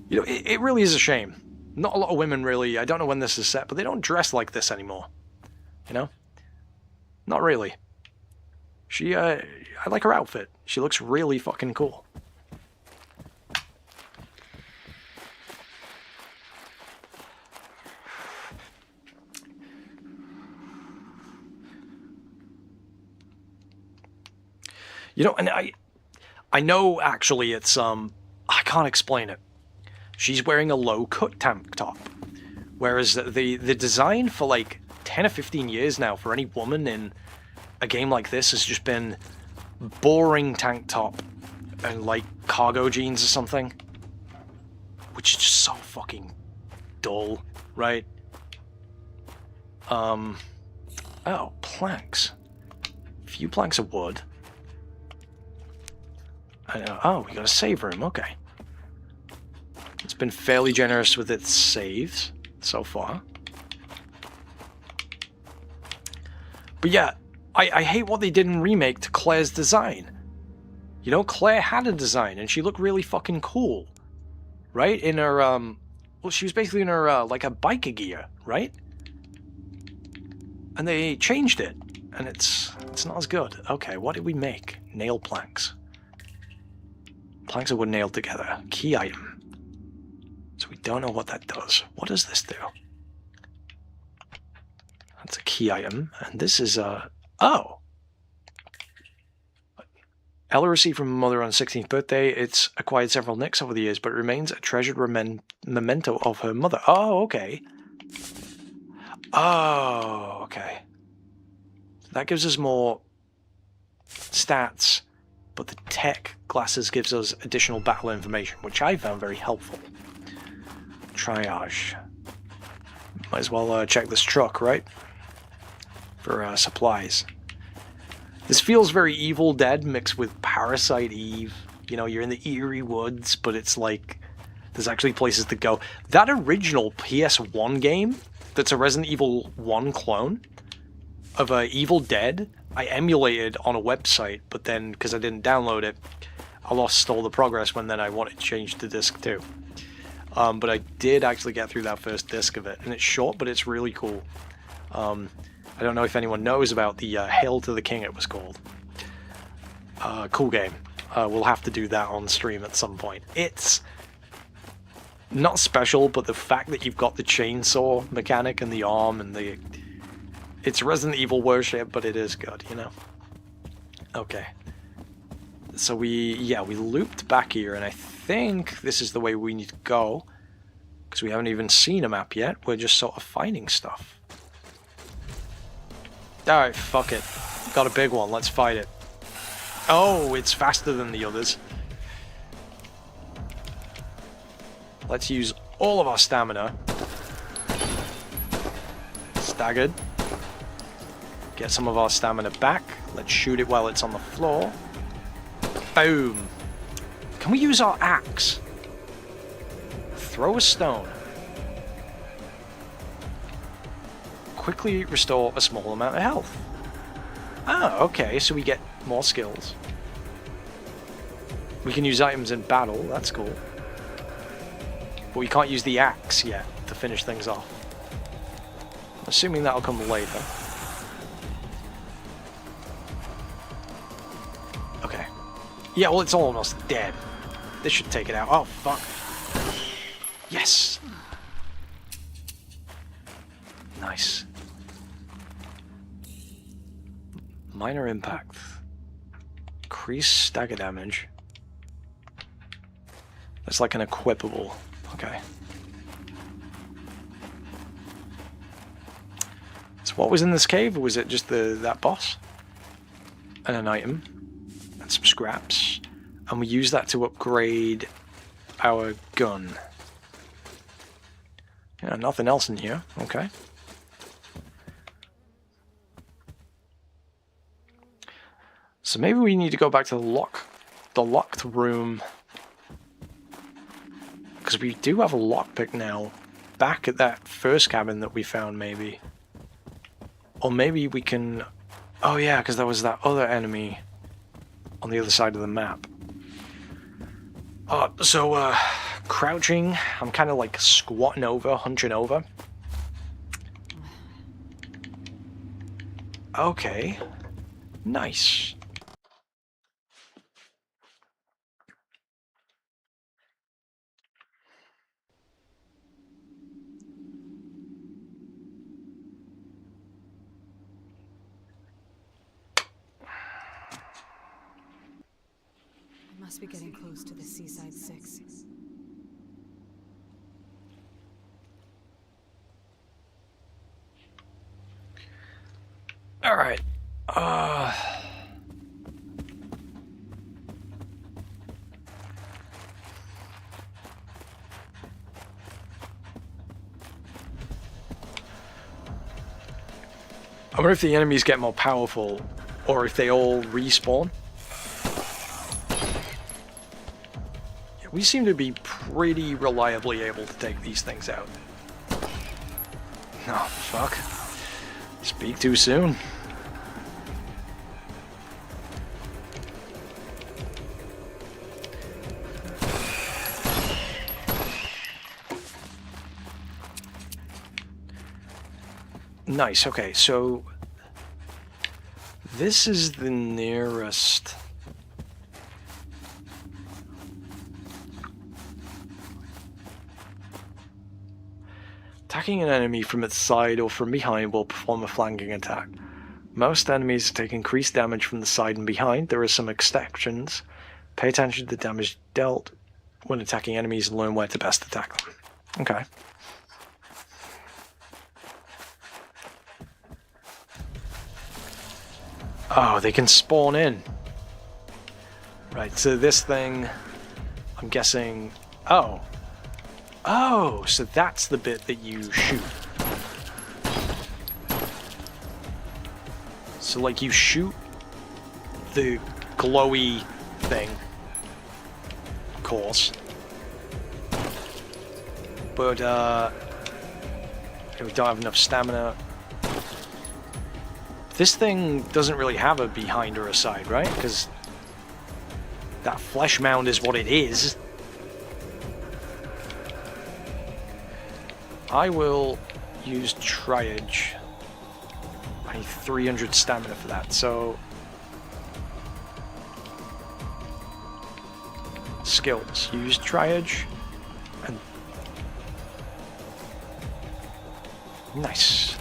You know, it really is a shame. Not a lot of women really, I don't know when this is set, but they don't dress like this anymore. You know? Not really. She, I like her outfit. She looks really fucking cool. You know, and I know actually it's, I can't explain it. She's wearing a low-cut tank top. Whereas the design for like 10 or 15 years now for any woman in a game like this has just been boring tank top and like cargo jeans or something. Which is just so fucking dull, right? Oh, planks. A few planks of wood. Oh, we got a save room, okay. It's been fairly generous with its saves so far. But yeah, I hate what they did in Remake to Claire's design. You know, Claire had a design and she looked really fucking cool. Right? In her, well, she was basically in her, like a biker gear, right? And they changed it. And it's not as good. Okay, what did we make? Nail planks. Planks of wood nailed together. Key item. So we don't know what that does. What does this do? That's a key item. And this is oh! Ella received from her mother on her 16th birthday. It's acquired several nicks over the years, but it remains a treasured memento of her mother. Oh, okay. Oh, okay. That gives us more stats, but the tech glasses gives us additional battle information, which I found very helpful. Triage. Might as well check this truck, right? For supplies. This feels very Evil Dead mixed with Parasite Eve. You know, you're in the eerie woods, but it's like there's actually places to go. That original PS1 game that's a Resident Evil 1 clone of Evil Dead, I emulated on a website, but then, because I didn't download it, I lost all the progress when then I wanted to change the disc too. But I did actually get through that first disc of it, and it's short, but it's really cool. I don't know if anyone knows about the Hail to the King, it was called. Cool game. We'll have to do that on stream at some point. It's not special, but the fact that you've got the chainsaw mechanic and the arm and the... It's Resident Evil worship, but it is good, you know? Okay. So we looped back here, and I think this is the way we need to go. Because we haven't even seen a map yet. We're just sort of finding stuff. Alright, fuck it. Got a big one. Let's fight it. Oh, it's faster than the others. Let's use all of our stamina. Staggered. Get some of our stamina back. Let's shoot it while it's on the floor. Boom. Can we use our axe? Throw a stone. Quickly restore a small amount of health. Oh, okay, so we get more skills. We can use items in battle, that's cool. But we can't use the axe yet to finish things off. Assuming that'll come later. Okay. Yeah, well, it's almost dead. This should take it out. Oh, fuck. Yes! Nice. Minor impact. Increase stagger damage. That's like an equipable. Okay. So what was in this cave? Or was it just that boss? And an item. And some scraps. And we use that to upgrade our gun. Yeah, nothing else in here. Okay. So maybe we need to go back to the locked room. Because we do have a lockpick now. Back at that first cabin that we found, maybe. Or maybe we can... Oh yeah, because there was that other enemy on the other side of the map. So crouching. I'm kind of like squatting over, hunching over. Okay. Nice.
Must be getting close to the Seaside 6.
All right. I wonder if the enemies get more powerful or if they all respawn. We seem to be pretty reliably able to take these things out. Oh, fuck. Speak too soon. Nice, okay, so this is the nearest. Attacking an enemy from its side or from behind will perform a flanking attack. Most enemies take increased damage from the side and behind. There are some exceptions. Pay attention to the damage dealt when attacking enemies and learn where to best attack them. Okay. Oh, they can spawn in. Right, so this thing, I'm guessing... Oh. Oh, so that's the bit that you shoot. So, like, you shoot the glowy thing, of course. But, we don't have enough stamina. This thing doesn't really have a behind or a side, right? Because that flesh mound is what it is. I will use triage. I need 300 stamina for that, so... Skills. Use triage. And... Nice.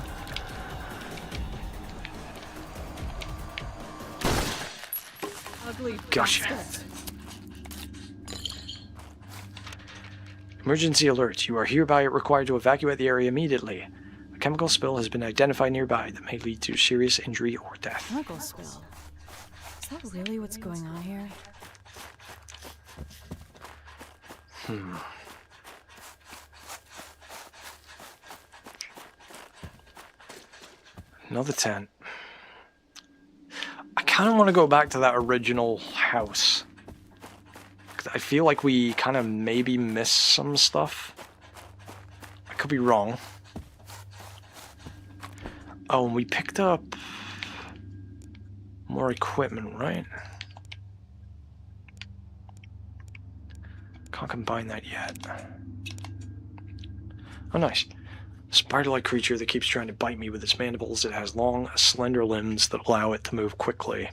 Gotcha. Emergency alert. You are hereby required to evacuate the area immediately. A chemical spill has been identified nearby that may lead to serious injury or death.
Chemical spill? Is that really what's going on here?
Another tent. I kind of want to go back to that original house. 'Cause I feel like we kind of maybe missed some stuff. I could be wrong. Oh, and we picked up more equipment, right? Can't combine that yet. Oh, nice. Spider-like creature that keeps trying to bite me with its mandibles. It has long, slender limbs that allow it to move quickly.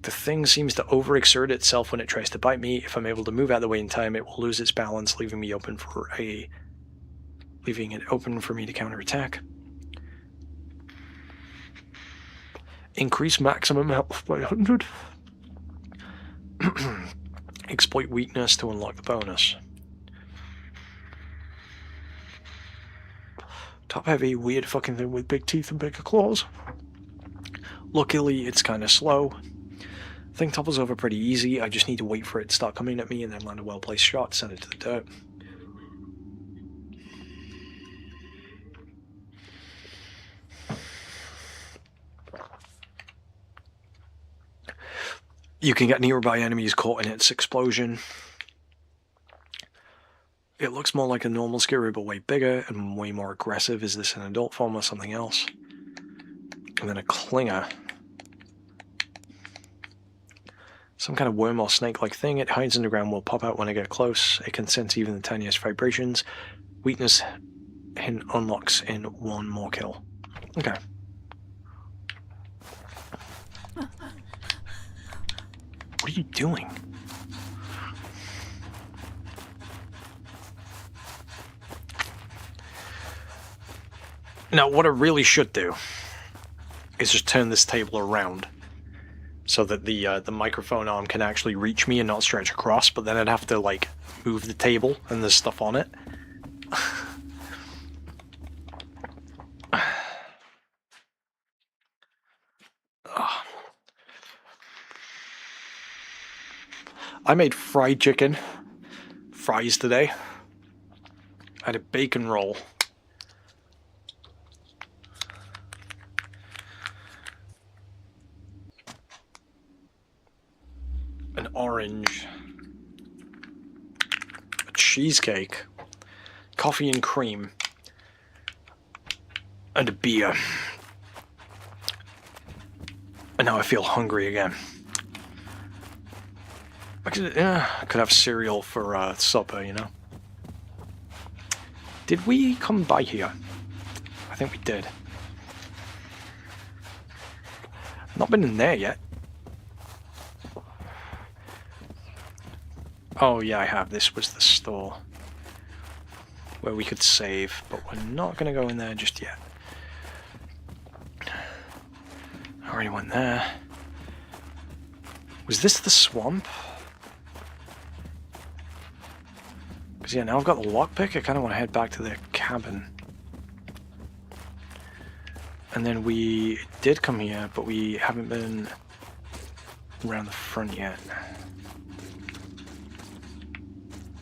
The thing seems to overexert itself when it tries to bite me. If I'm able to move out of the way in time, it will lose its balance, leaving it open for me to counterattack. Increase maximum health by 100. Exploit weakness to unlock the bonus. Top heavy, weird fucking thing with big teeth and bigger claws. Luckily, it's kind of slow. Thing topples over pretty easy. I just need to wait for it to start coming at me and then land a well-placed shot, send it to the dirt. You can get nearby enemies caught in its explosion. It looks more like a normal Skiroo, but way bigger and way more aggressive. Is this an adult form or something else? And then a Klinger. Some kind of worm or snake-like thing. It hides underground, will pop out when I get close. It can sense even the tiniest vibrations. Weakness hint unlocks in one more kill. Okay. What are you doing? Now, what I really should do is just turn this table around so that the microphone arm can actually reach me and not stretch across, but then I'd have to, like, move the table and there's stuff on it. I made fried chicken fries today. I had a bacon roll. An orange. A cheesecake. Coffee and cream. And a beer. And now I feel hungry again. I could have cereal for supper, you know. Did we come by here? I think we did. Not been in there yet. Oh yeah, I have. This was the store where we could save, but we're not going to go in there just yet. I already went there. Was this the swamp? Because yeah, now I've got the lockpick, I kind of want to head back to the cabin. And then we did come here, but we haven't been around the front yet.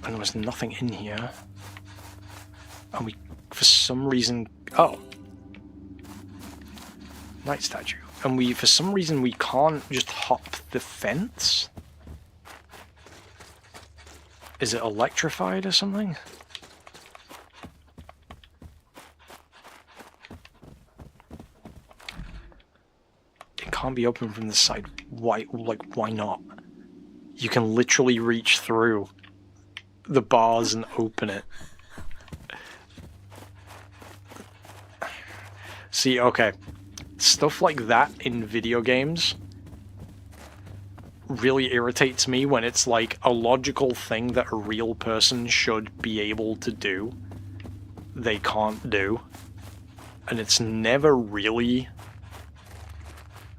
And there was nothing in here. And we, for some reason... Oh. Night statue. And we, for some reason, we can't just hop the fence? Is it electrified or something? It can't be open from the side. Why, like, why not? You can literally reach through the bars and open it. See, okay. Stuff like that in video games really irritates me when it's like a logical thing that a real person should be able to do, they can't do. And it's never really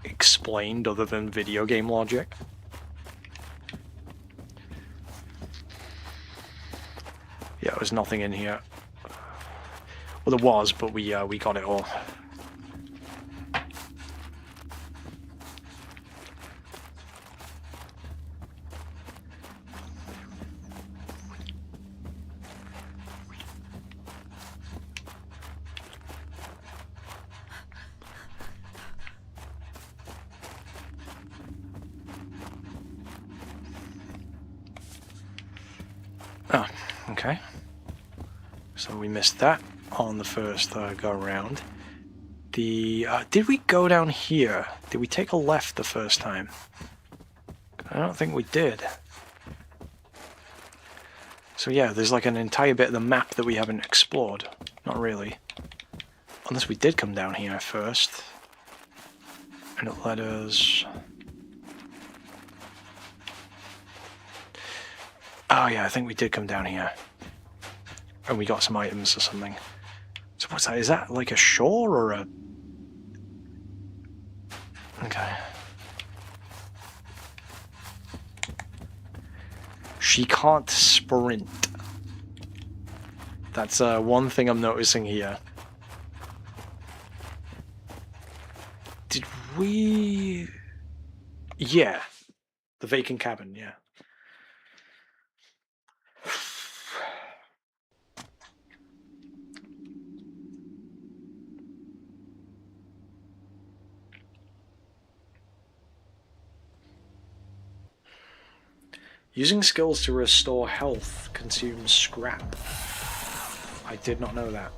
explained other than video game logic. Yeah, there's nothing in here. Well, there was, but we got it all. Okay. So we missed that on the first go around. Did we go down here? Did we take a left the first time? I don't think we did. So yeah, there's like an entire bit of the map that we haven't explored. Not really. Unless we did come down here first. And it led us... Oh yeah, I think we did come down here. And we got some items or something. So what's that? Is that like a shore or a... Okay. She can't sprint. That's one thing I'm noticing here. Did we... Yeah. The vacant cabin, yeah. Using skills to restore health consumes scrap. I did not know that.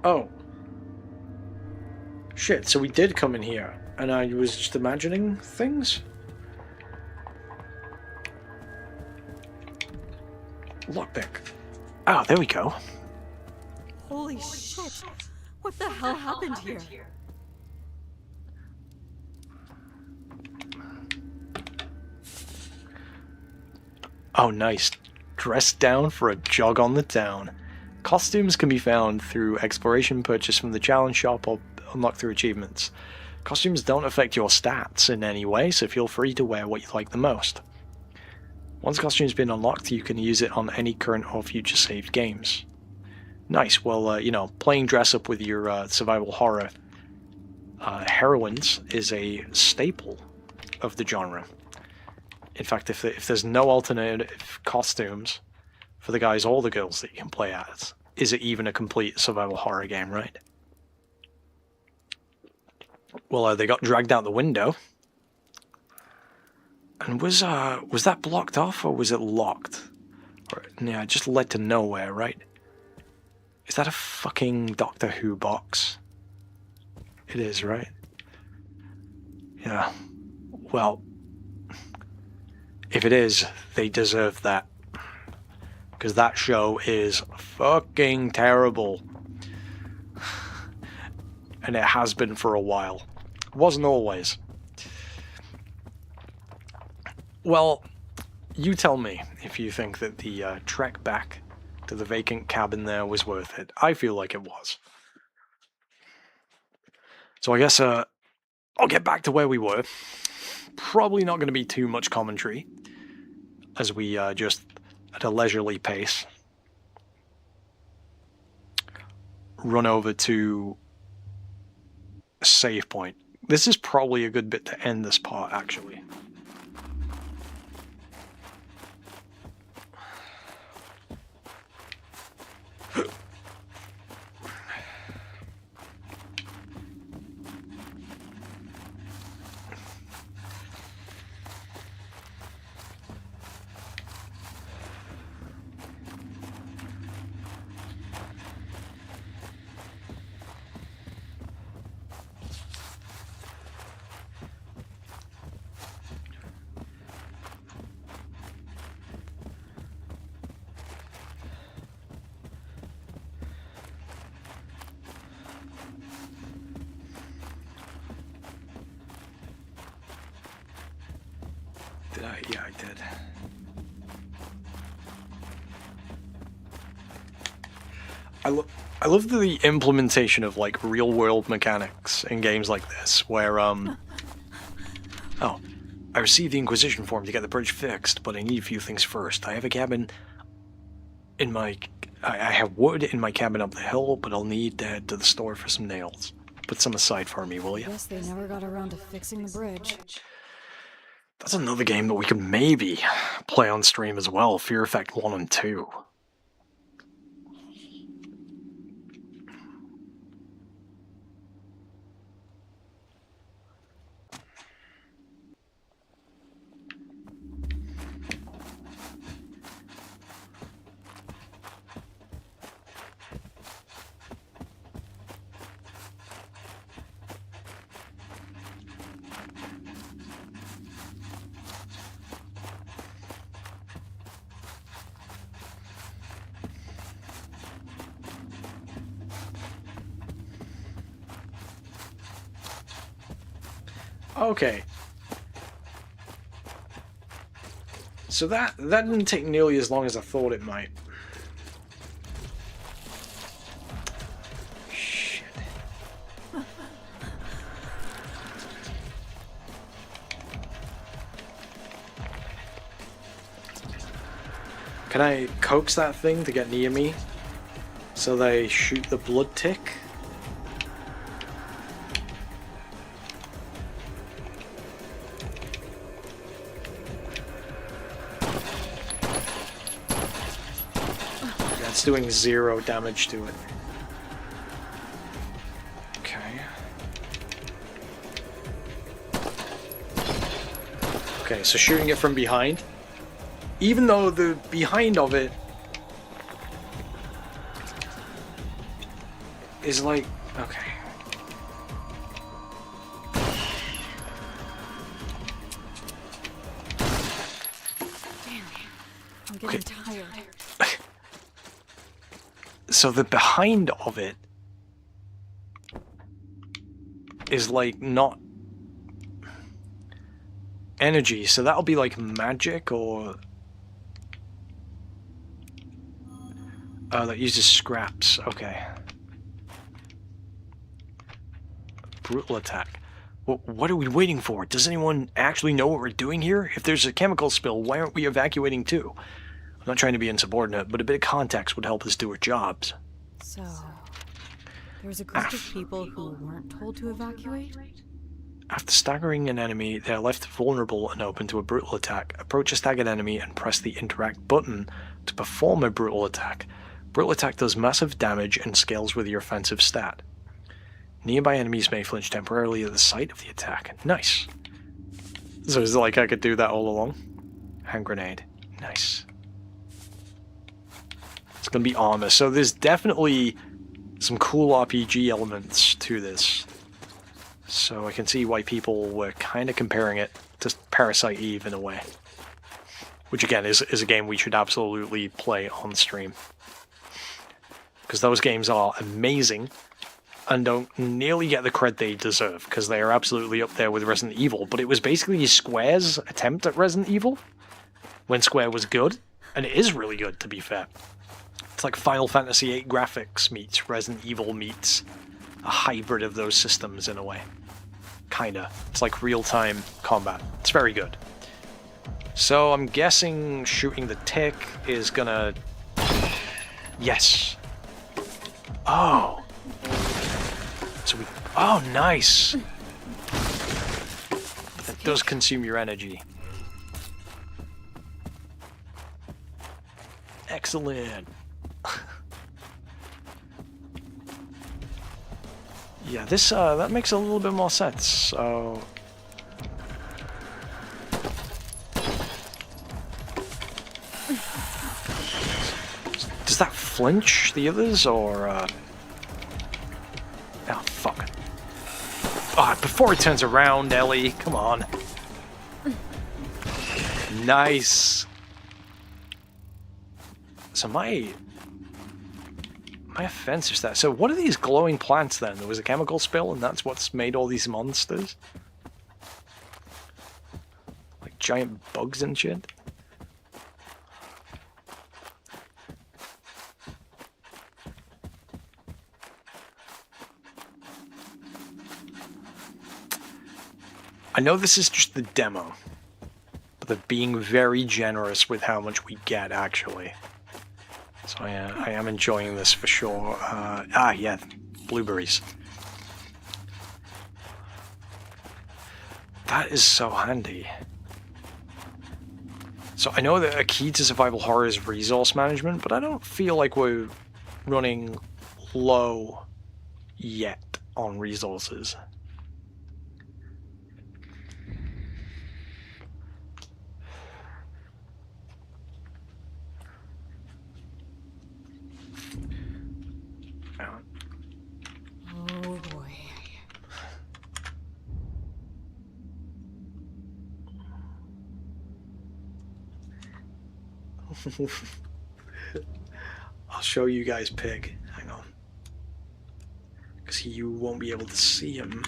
Oh. Shit, so we did come in here, and I was just imagining things? Lockpick. Oh, there we go.
Holy shit! What the hell happened here?
Oh, nice. Dressed down for a jog on the town. Costumes can be found through exploration, purchase from the challenge shop, or unlocked through achievements. Costumes don't affect your stats in any way, so feel free to wear what you like the most. Once a costume's been unlocked, you can use it on any current or future saved games. Nice. Well, you know, playing dress up with your survival horror heroines is a staple of the genre. In fact, if there's no alternative costumes for the guys or the girls that you can play as, is it even a complete survival horror game, right? Well, they got dragged out the window. And was that blocked off or was it locked? Or, yeah, it just led to nowhere, right? Is that a fucking Doctor Who box? It is, right? Yeah. Well, if it is, they deserve that. Because that show is fucking terrible. And it has been for a while. Wasn't always. Well, you tell me if you think that the trek back to the vacant cabin there was worth it. I feel like it was. So I guess I'll get back to where we were. Probably not going to be too much commentary, as we just at a leisurely pace run over to a save point. This is probably a good bit to end this part, actually. Did I? Yeah, I did. I love the implementation of like real world mechanics in games like this, where oh, I received the Inquisition form to get the bridge fixed, but I need a few things first. I have a cabin in my, I have wood in my cabin up the hill, but I'll need to head to the store for some nails. Put some aside for me, will you?
Guess they never got around to fixing the bridge.
That's another game that we could maybe play on stream as well, Fear Effect 1 and 2. Okay. So that didn't take nearly as long as I thought it might. Shit. Can I coax that thing to get near me so they shoot the blood tick? It's doing 0 damage to it. Okay. Okay, so shooting it from behind. Even though the behind of it is like... Okay.
Damn, I'm getting tired.
So the behind of it is like not energy, so that'll be like magic or that uses scraps. Okay. Brutal attack. Well, what are we waiting for? Does anyone actually know what we're doing here? If there's a chemical spill, why aren't we evacuating too? I'm not trying to be insubordinate, but a bit of context would help us do our jobs.
So, there's a group of people who weren't told to evacuate?
After staggering an enemy, they are left vulnerable and open to a brutal attack. Approach a staggered enemy and press the interact button to perform a brutal attack. Brutal attack does massive damage and scales with your offensive stat. Nearby enemies may flinch temporarily at the sight of the attack. Nice. So it's like I could do that all along. Hand grenade. Nice. It's going to be armor. So there's definitely some cool RPG elements to this. So I can see why people were kind of comparing it to Parasite Eve in a way. Which again is a game we should absolutely play on stream. Because those games are amazing and don't nearly get the cred they deserve, because they are absolutely up there with Resident Evil. But it was basically Square's attempt at Resident Evil when Square was good, and it is really good, to be fair. It's like Final Fantasy VIII graphics meets Resident Evil meets a hybrid of those systems in a way. Kinda. It's like real-time combat. It's very good. So I'm guessing shooting the tick is gonna... Yes. Oh. So we... Oh, nice. That does consume your energy. Excellent. Yeah, this that makes a little bit more sense. So does that flinch the others, or oh fuck. Oh, before it turns around, Ellie, come on. Nice. So my offensive stat. So what are these glowing plants then? There was a chemical spill and that's what's made all these monsters? Like giant bugs and shit? I know this is just the demo, but they're being very generous with how much we get actually. So I am enjoying this for sure. Yeah, blueberries. That is so handy. So I know that a key to survival horror is resource management, but I don't feel like we're running low yet on resources.
Oh boy.
I'll show you guys Pig. Hang on. Because you won't be able to see him.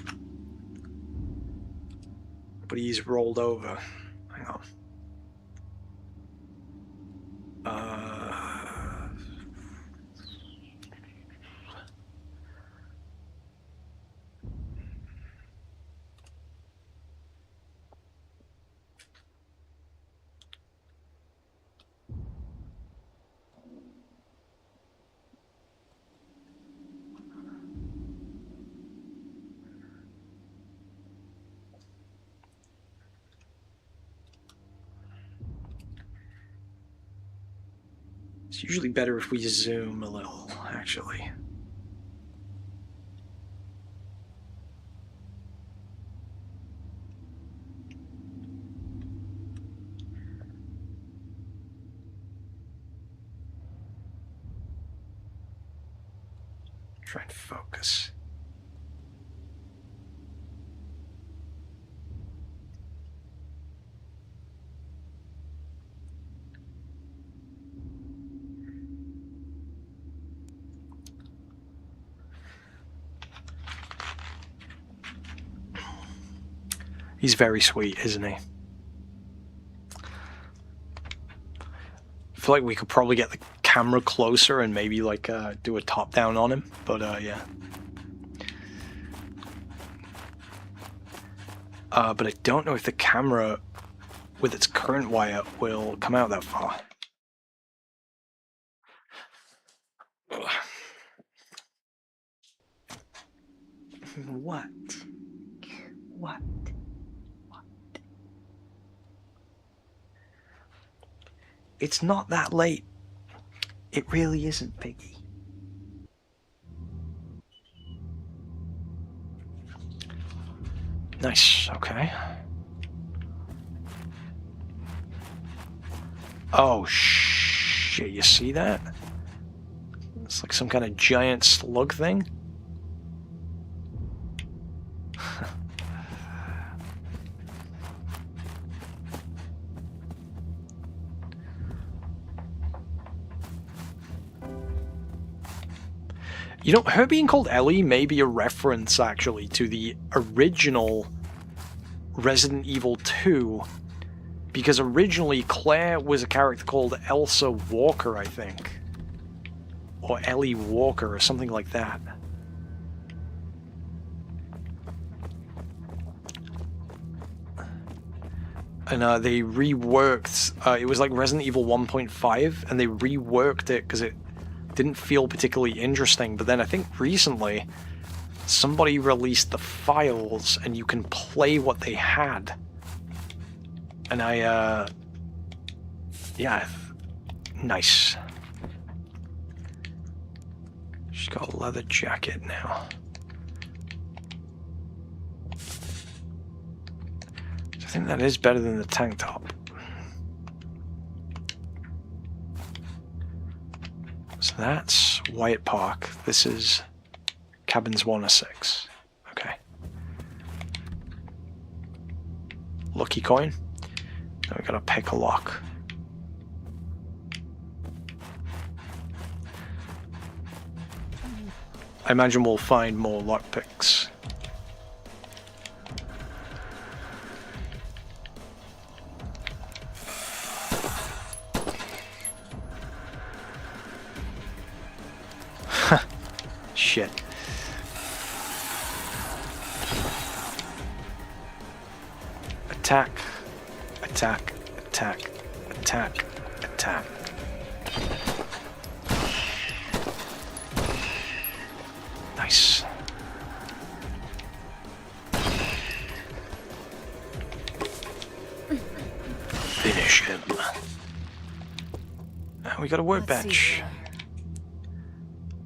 But he's rolled over. Hang on. It's usually better if we zoom a little, actually. Try and focus. He's very sweet, isn't he? I feel like we could probably get the camera closer and maybe like do a top down on him, but yeah. But I don't know if the camera with its current wire will come out that far. Ugh. What? What? It's not that late. It really isn't, Piggy. Nice, okay. Oh, shit, you see that? It's like some kind of giant slug thing. You know, her being called Ellie may be a reference, actually, to the original Resident Evil 2, because originally Claire was a character called Elsa Walker, I think. Or Ellie Walker, or something like that. And they reworked, it was like Resident Evil 1.5, and they reworked it because it didn't feel particularly interesting, but then I think recently somebody released the files and you can play what they had. And yeah, nice. She's got a leather jacket now. I think that is better than the tank top. So that's Wyatt Park. This is cabins 1 or 6. Okay. Lucky coin. Now we gotta pick a lock. I imagine we'll find more lock picks. Shit. Attack, attack, attack, attack, attack. Nice. finish him. And we got a workbench.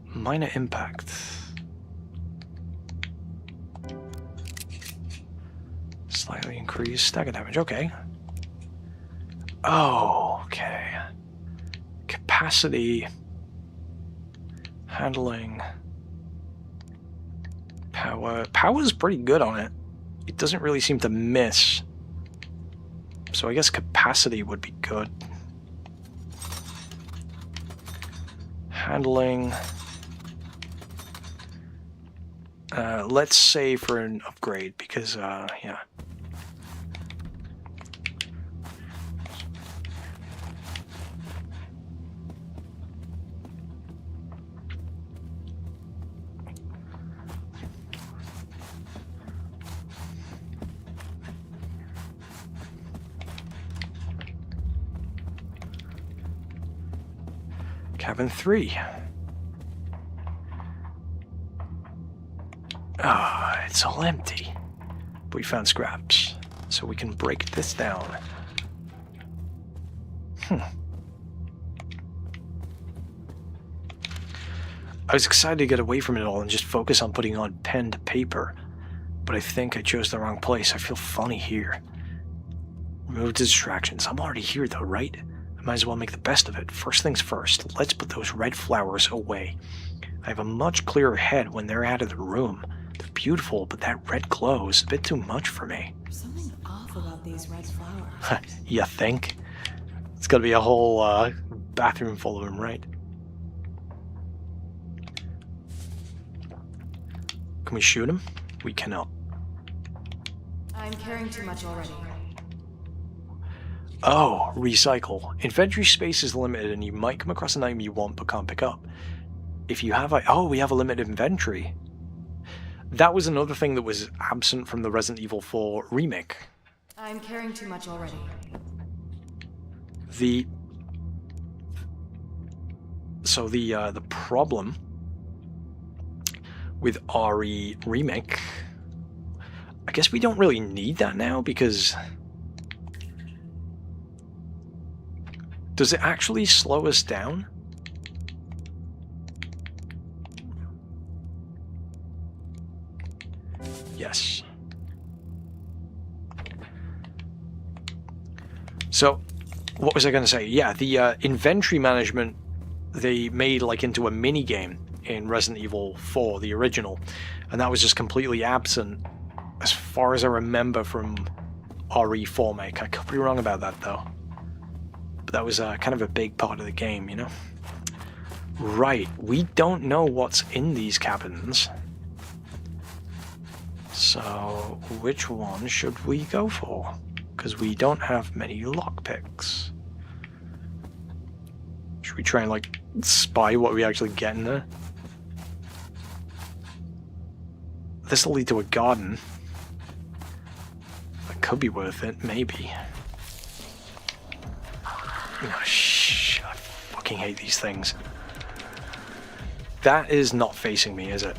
Minor impact. Slightly increased stagger damage. Okay. Oh, okay. Capacity. Handling. Power. Power's pretty good on it. It doesn't really seem to miss. So I guess capacity would be good. Handling. Let's say for an upgrade because, yeah. Cabin 3. Ah, it's all empty. But we found scraps, so we can break this down. I was excited to get away from it all and just focus on putting on pen to paper, but I think I chose the wrong place. I feel funny here. Remove distractions. I'm already here though, right? I might as well make the best of it. First things first, let's put those red flowers away. I have a much clearer head when they're out of the room. They're beautiful, but that red glow is a bit too much for me.
There's something off about these red flowers.
You think? It's gotta be a whole bathroom full of them, right? Can we shoot him? We cannot.
I'm carrying too much already.
Oh, recycle. Inventory space is limited and you might come across an item you want but can't pick up. If you have oh, we have a limited inventory. That was another thing that was absent from the Resident Evil 4 remake.
I'm carrying too much already.
The problem with RE remake, I guess we don't really need that now because does it actually slow us down? Yes. So, what was I going to say? Yeah, the inventory management they made like into a mini game in Resident Evil 4, the original, and that was just completely absent as far as I remember from RE4 make. I could be wrong about that though. But that was kind of a big part of the game, you know? Right, we don't know what's in these cabins. So, which one should we go for? Because we don't have many lockpicks. Should we try and, like, spy what we actually get in there? This will lead to a garden. That could be worth it, maybe. Oh, I fucking hate these things. That is not facing me, is it?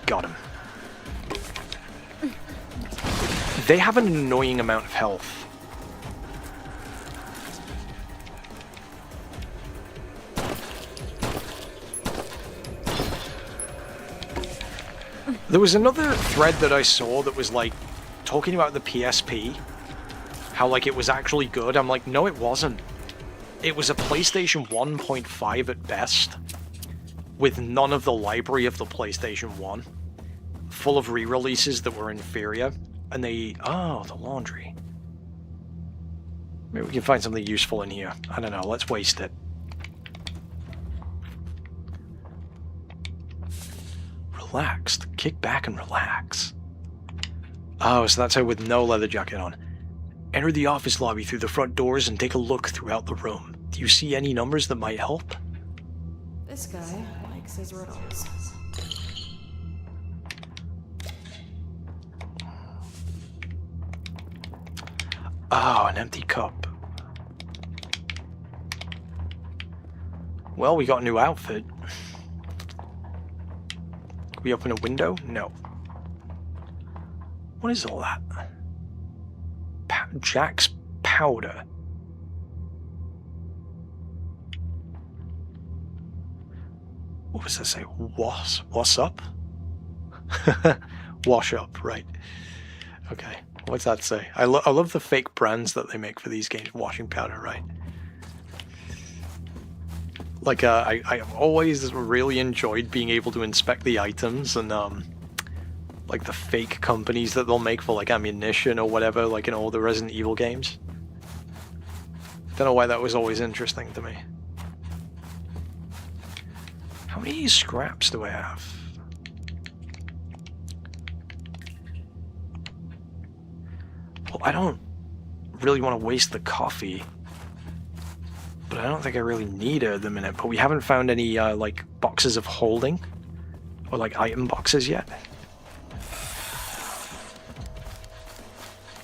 Got him. They have an annoying amount of health. There was another thread that I saw that was like talking about the PSP, how like it was actually good. I'm like, no, it wasn't. It was a PlayStation 1.5 at best, with none of the library of the PlayStation 1, full of re-releases that were inferior, and they... Oh, the laundry. Maybe we can find something useful in here. I don't know, let's waste it. Relaxed. Kick back and relax. Oh, so that's how with no leather jacket on. Enter the office lobby through the front doors and take a look throughout the room. Do you see any numbers that might help?
This guy likes his riddles.
Oh, an empty cup. Well, we got a new outfit. Can we open a window? No. What is all that? Jack's powder. What was that say? What's up? Wash up, right. Okay, what's that say? I love the fake brands that they make for these games. Washing powder, right. Like, I've always really enjoyed being able to inspect the items and, like, the fake companies that they'll make for, like, ammunition or whatever, like in all the Resident Evil games. Don't know why that was always interesting to me. How many scraps do I have? Well, I don't really want to waste the coffee, but I don't think I really need it at the minute. But we haven't found any, like, boxes of holding, or, like, item boxes yet.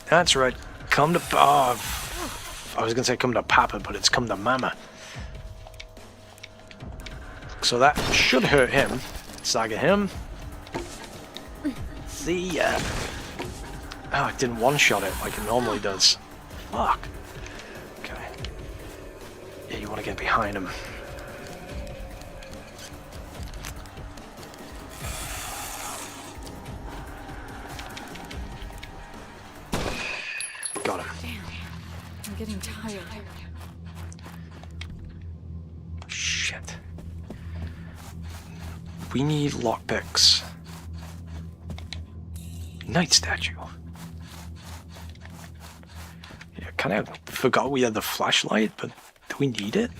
That's right. Come to... Oh, I was going to say come to Papa, but it's come to Mama. So that should hurt him. Saga him. See ya. Oh, it didn't one-shot it like it normally does. Fuck. Okay. Yeah, you want to get behind him. Got him.
Damn, I'm getting tired.
Shit. We need lockpicks. Night statue. Yeah, kind of forgot we had the flashlight, but do we need it?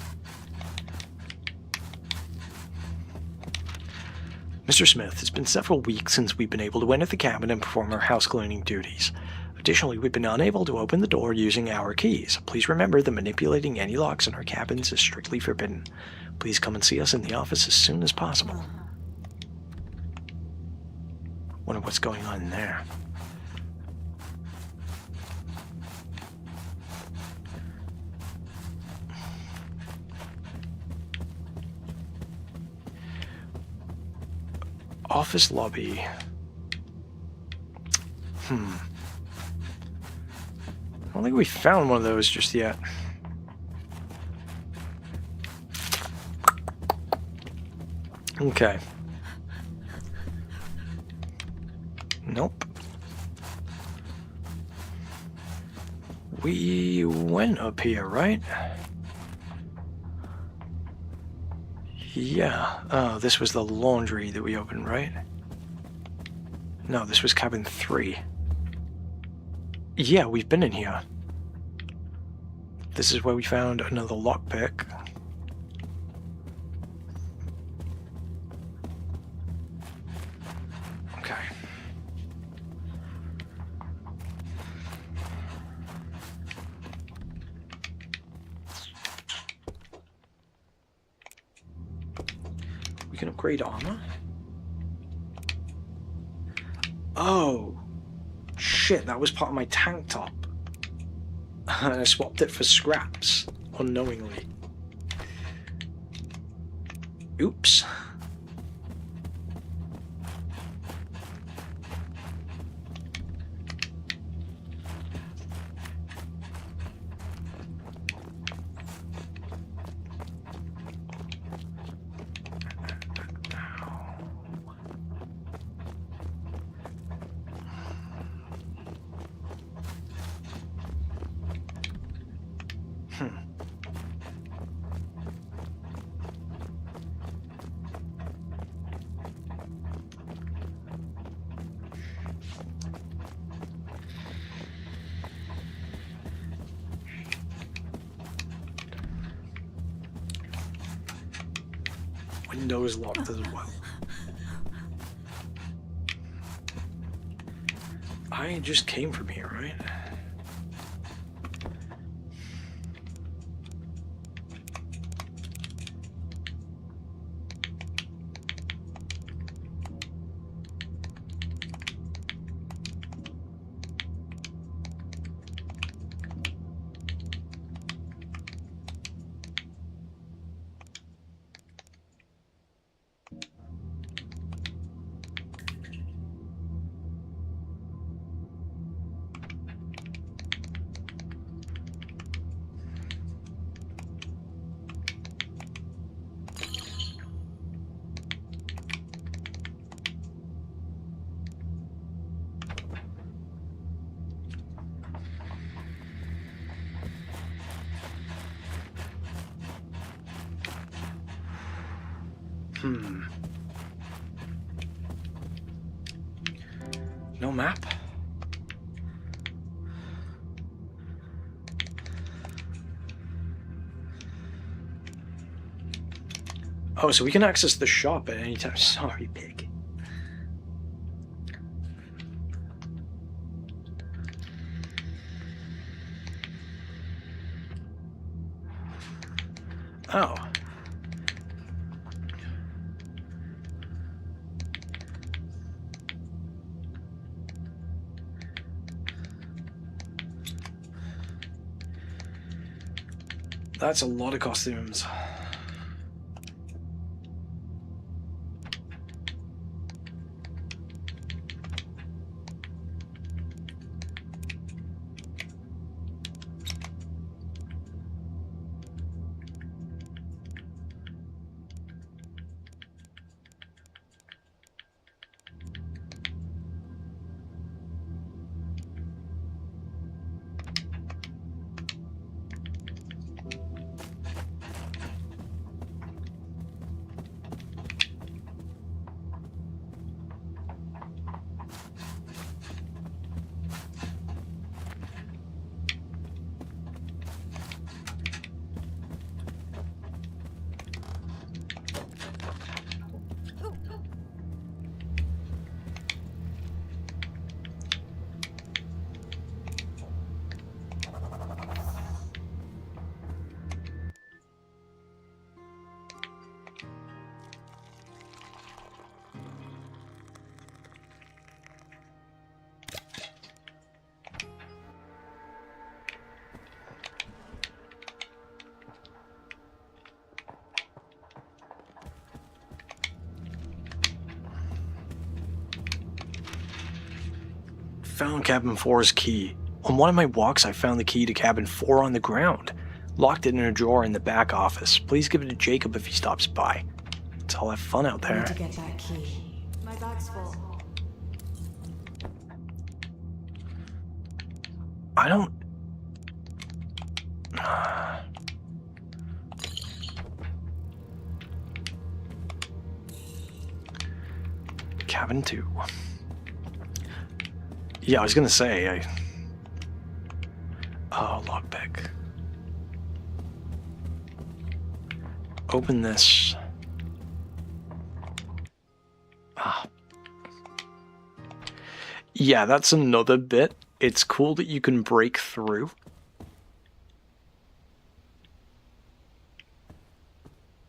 Mr. Smith, it's been several weeks since we've been able to enter the cabin and perform our house cleaning duties. Additionally, we've been unable to open the door using our keys. Please remember that manipulating any locks in our cabins is strictly forbidden. Please come and see us in the office as soon as possible. Wonder what's going on in there. Office lobby. I don't think we found one of those just yet. Okay. Nope. We went up here, right? Yeah. Oh, this was the laundry that we opened, right? No, this was cabin 3. Yeah, we've been in here. This is where we found another lockpick. Okay. We can upgrade armor. Oh. Shit, that was part of my tank top. And I swapped it for scraps, unknowingly. Oops. Window is locked as well. I just came from here, right? No map? Oh, so we can access the shop at any time. Sorry, pig. Oh. That's a lot of costumes. Found cabin 4's key. On one of my walks, I found the key to cabin 4 on the ground. Locked it in a drawer in the back office. Please give it to Jacob if he stops by. Let's all have fun out
I
there.
need to get that key. My bag's full.
I don't... Cabin 2. Yeah, I was gonna say, Oh, lockpick. Open this. Ah. Yeah, that's another bit. It's cool that you can break through.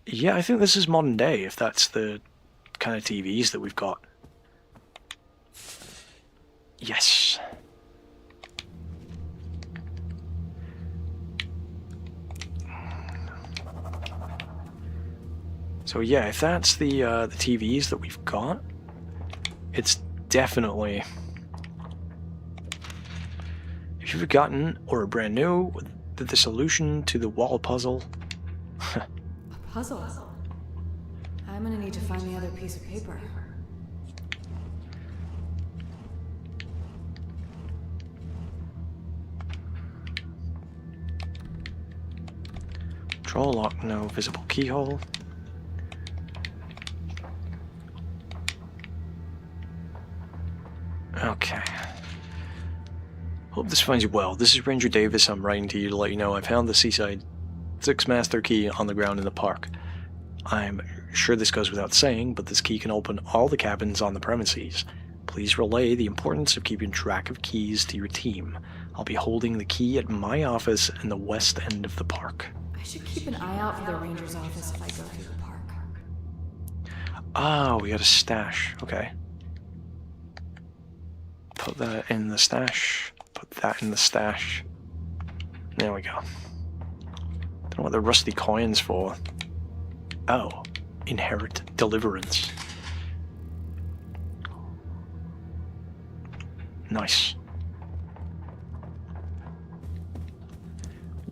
Yeah, I think this is modern day, if that's the kind of TVs that we've got. Yes. So yeah, if that's the TVs that we've got, it's definitely... If you've forgotten or are brand new, the solution to the wall puzzle...
A puzzle? I'm gonna need to find the other piece of paper.
Control lock, no visible keyhole. Okay. Hope this finds you well. This is Ranger Davis. I'm writing to you to let you know I found the Seaside 6 Master Key on the ground in the park. I'm sure this goes without saying, but this key can open all the cabins on the premises. Please relay the importance of keeping track of keys to your team. I'll be holding the key at my office in the west end of the park.
I should keep an eye out for the ranger's office if I go through the park.
Ah, we got a stash. Okay. Put that in the stash. Put that in the stash. There we go. Don't know what the rusty coin's for. Oh, inherit deliverance. Nice.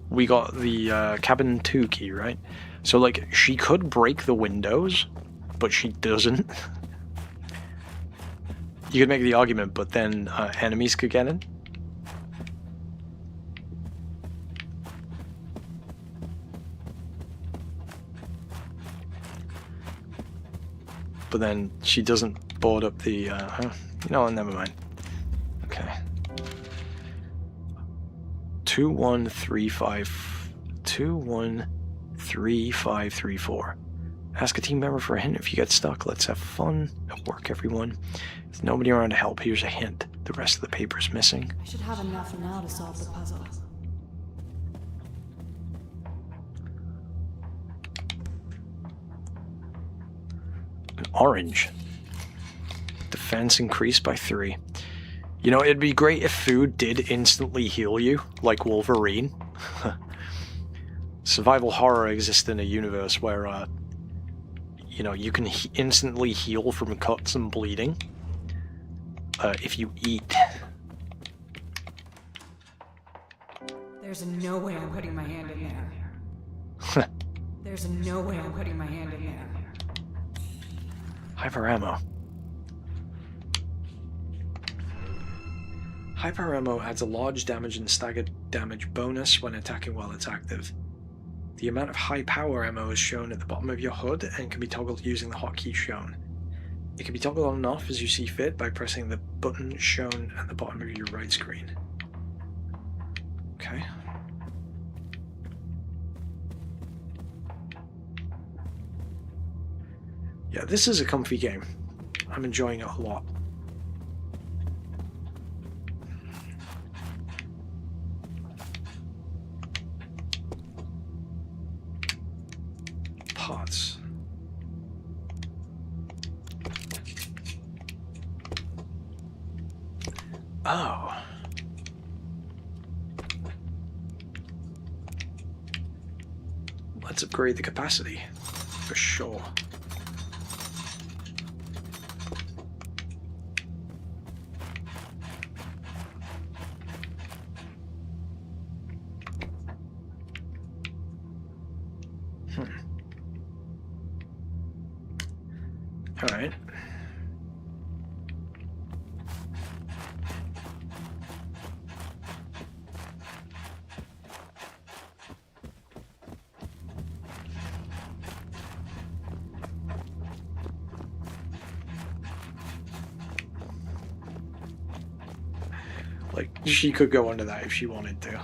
We got the cabin 2 key, right? So, like, she could break the windows, but she doesn't. You could make the argument, but then enemies could get in. but then she doesn't board up the, you know, never mind. Okay. 213534. Ask a team member for a hint if you get stuck. Let's have fun at work, everyone. There's nobody around to help. Here's a hint. The rest of the paper's missing.
I should have enough now to solve the puzzle.
An orange. Defense increased by 3. You know, it'd be great if food did instantly heal you, like Wolverine. Survival horror exists in a universe where, you know, you can instantly heal from cuts and bleeding if you eat.
There's no way I'm putting my hand in there. There's no way I'm putting my hand in there.
Hyper ammo. Hyper ammo adds a large damage and staggered damage bonus when attacking while it's active. The amount of high power ammo is shown at the bottom of your HUD and can be toggled using the hotkey shown. It can be toggled on and off as you see fit by pressing the button shown at the bottom of your right screen. Okay. Yeah, this is a comfy game. I'm enjoying it a lot. Pots. Oh. Let's upgrade the capacity, for sure. All right. Like, she could go under that if she wanted to.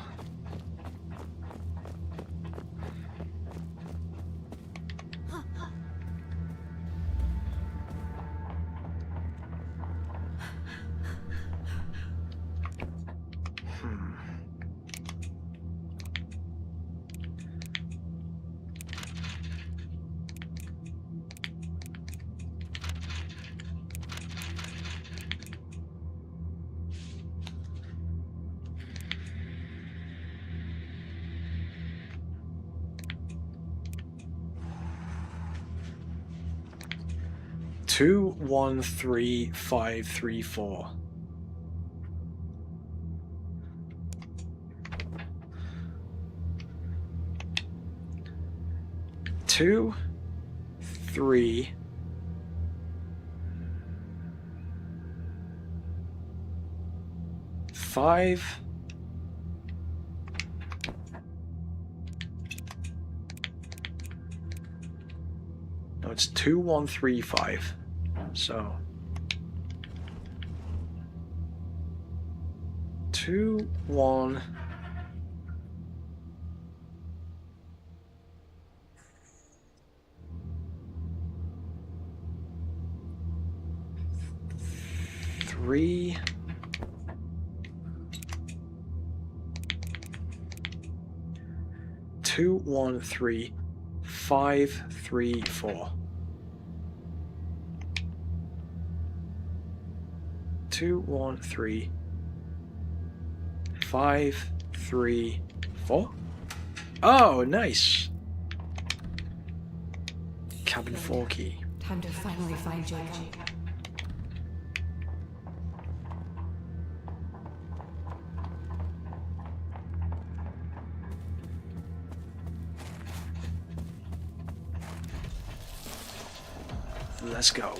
Two, 1, 3, 5, 3, 4. Two, 3, 5. No, it's 2, 1, 3, 5. So 2, 1. Three. 2, 1, 3, 5, 3, 4. 2, 1, 3, 5, 3, 4. Oh, nice. Cabin 4 key.
Time to finally find Jacob.
Let's go.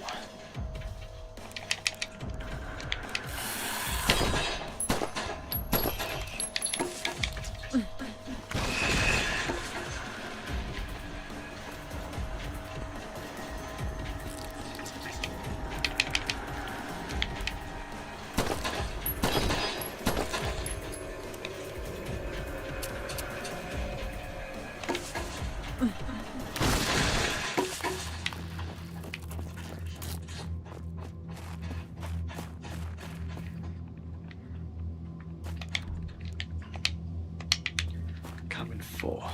for?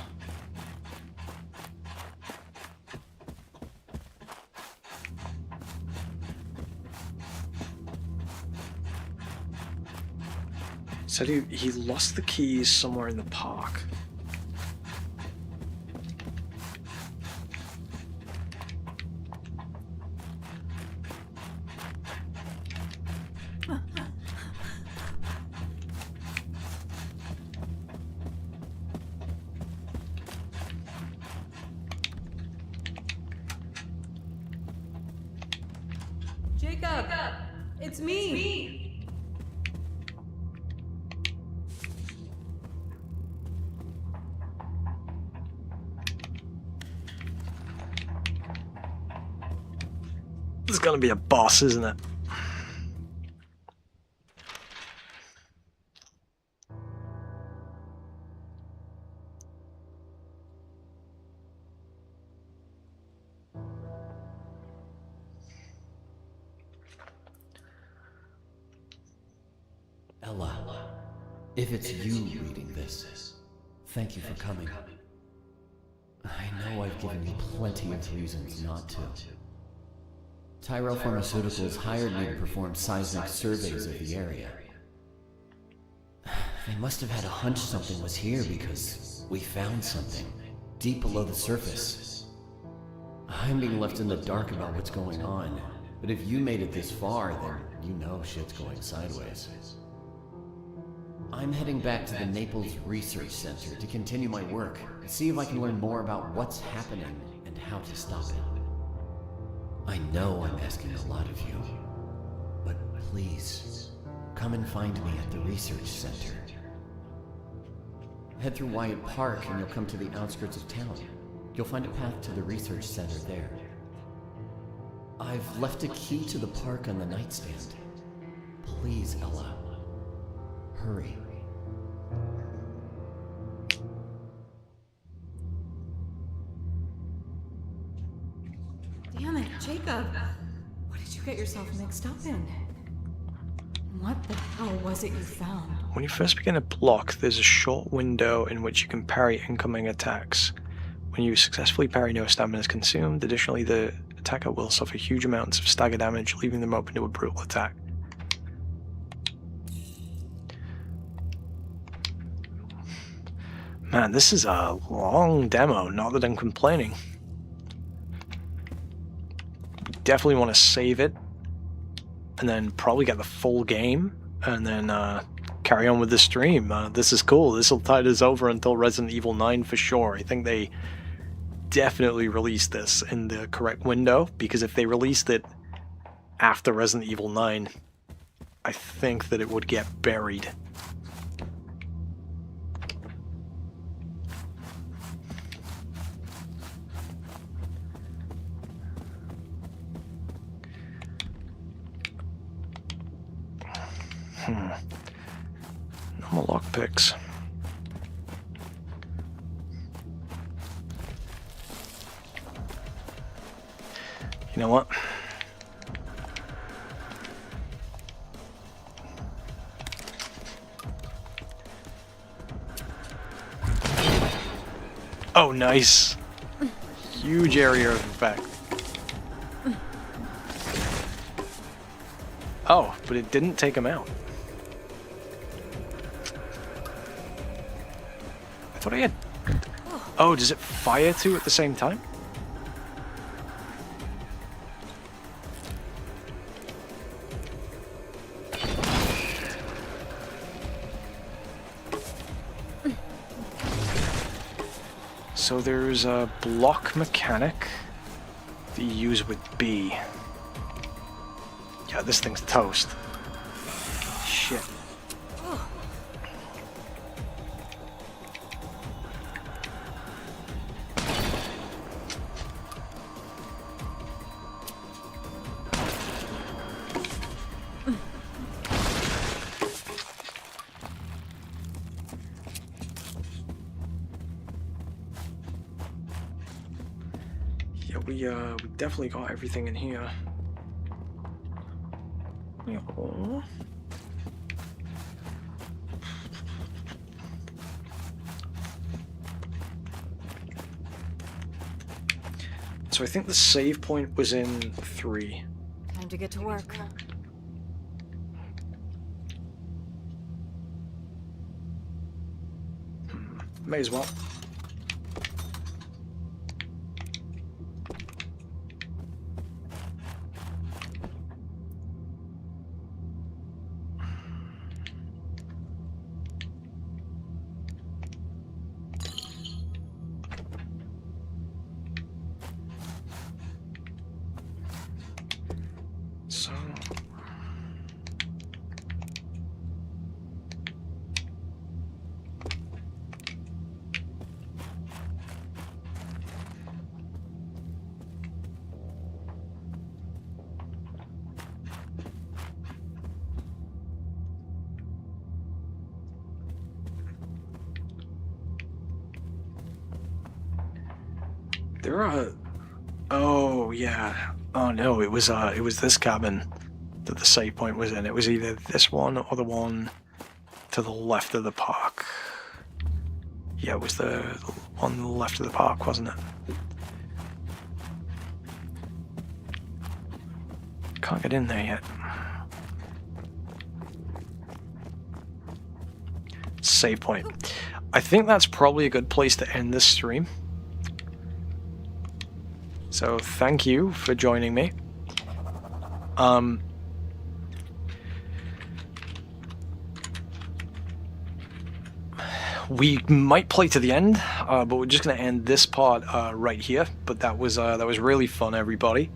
Said he lost the keys somewhere in the park.
Jacob! It's me!
This is gonna be a boss, isn't it?
Ella, if it's you reading this, thank you for coming. I know I've given you plenty of reasons not to. Tyrell Pharmaceuticals hired me to perform seismic surveys of the area. They must have had a hunch something was here because we found something deep below the surface. I'm being left in the dark about what's going on, but if you made it this far, then you know shit's going sideways. I'm heading back to the Naples Research Center to continue my work and see if I can learn more about what's happening and how to stop it. I know I'm asking a lot of you, but please, come and find me at the Research Center. Head through Wyatt Park and you'll come to the outskirts of town. You'll find a path to the Research Center there. I've left a key to the park on the nightstand. Please, Ella, hurry.
Damn it, Jacob! What did you get yourself mixed up in? What the hell was it you found?
When you first begin a block, there's a short window in which you can parry incoming attacks. When you successfully parry, no stamina is consumed. Additionally, the attacker will suffer huge amounts of stagger damage, leaving them open to a brutal attack. Man, this is a long demo, not that I'm complaining. Definitely want to save it, and then probably get the full game, and then carry on with the stream. This is cool. This will tide us over until Resident Evil 9 for sure. I think they definitely released this in the correct window, because if they released it after Resident Evil 9, I think that it would get buried. No more lockpicks. You know what? Oh, nice. Huge area of effect. Oh, but it didn't take him out. I thought I had... Oh, does it fire too at the same time? So there's a block mechanic that you use with B. Yeah, this thing's toast. Shit. Yeah, we definitely got everything in here. Yeah. So I think the save point was in 3.
Time to get to work.
May as well. So there are. Oh yeah. Oh no, it was this cabin that the save point was in. It was either this one or the one to the left of the park. Yeah, it was the one on the left of the park, wasn't it? Can't get in there yet. Save point. I think that's probably a good place to end this stream. So thank you for joining me. We might play to the end, but we're just gonna end this part right here. But that was really fun, everybody.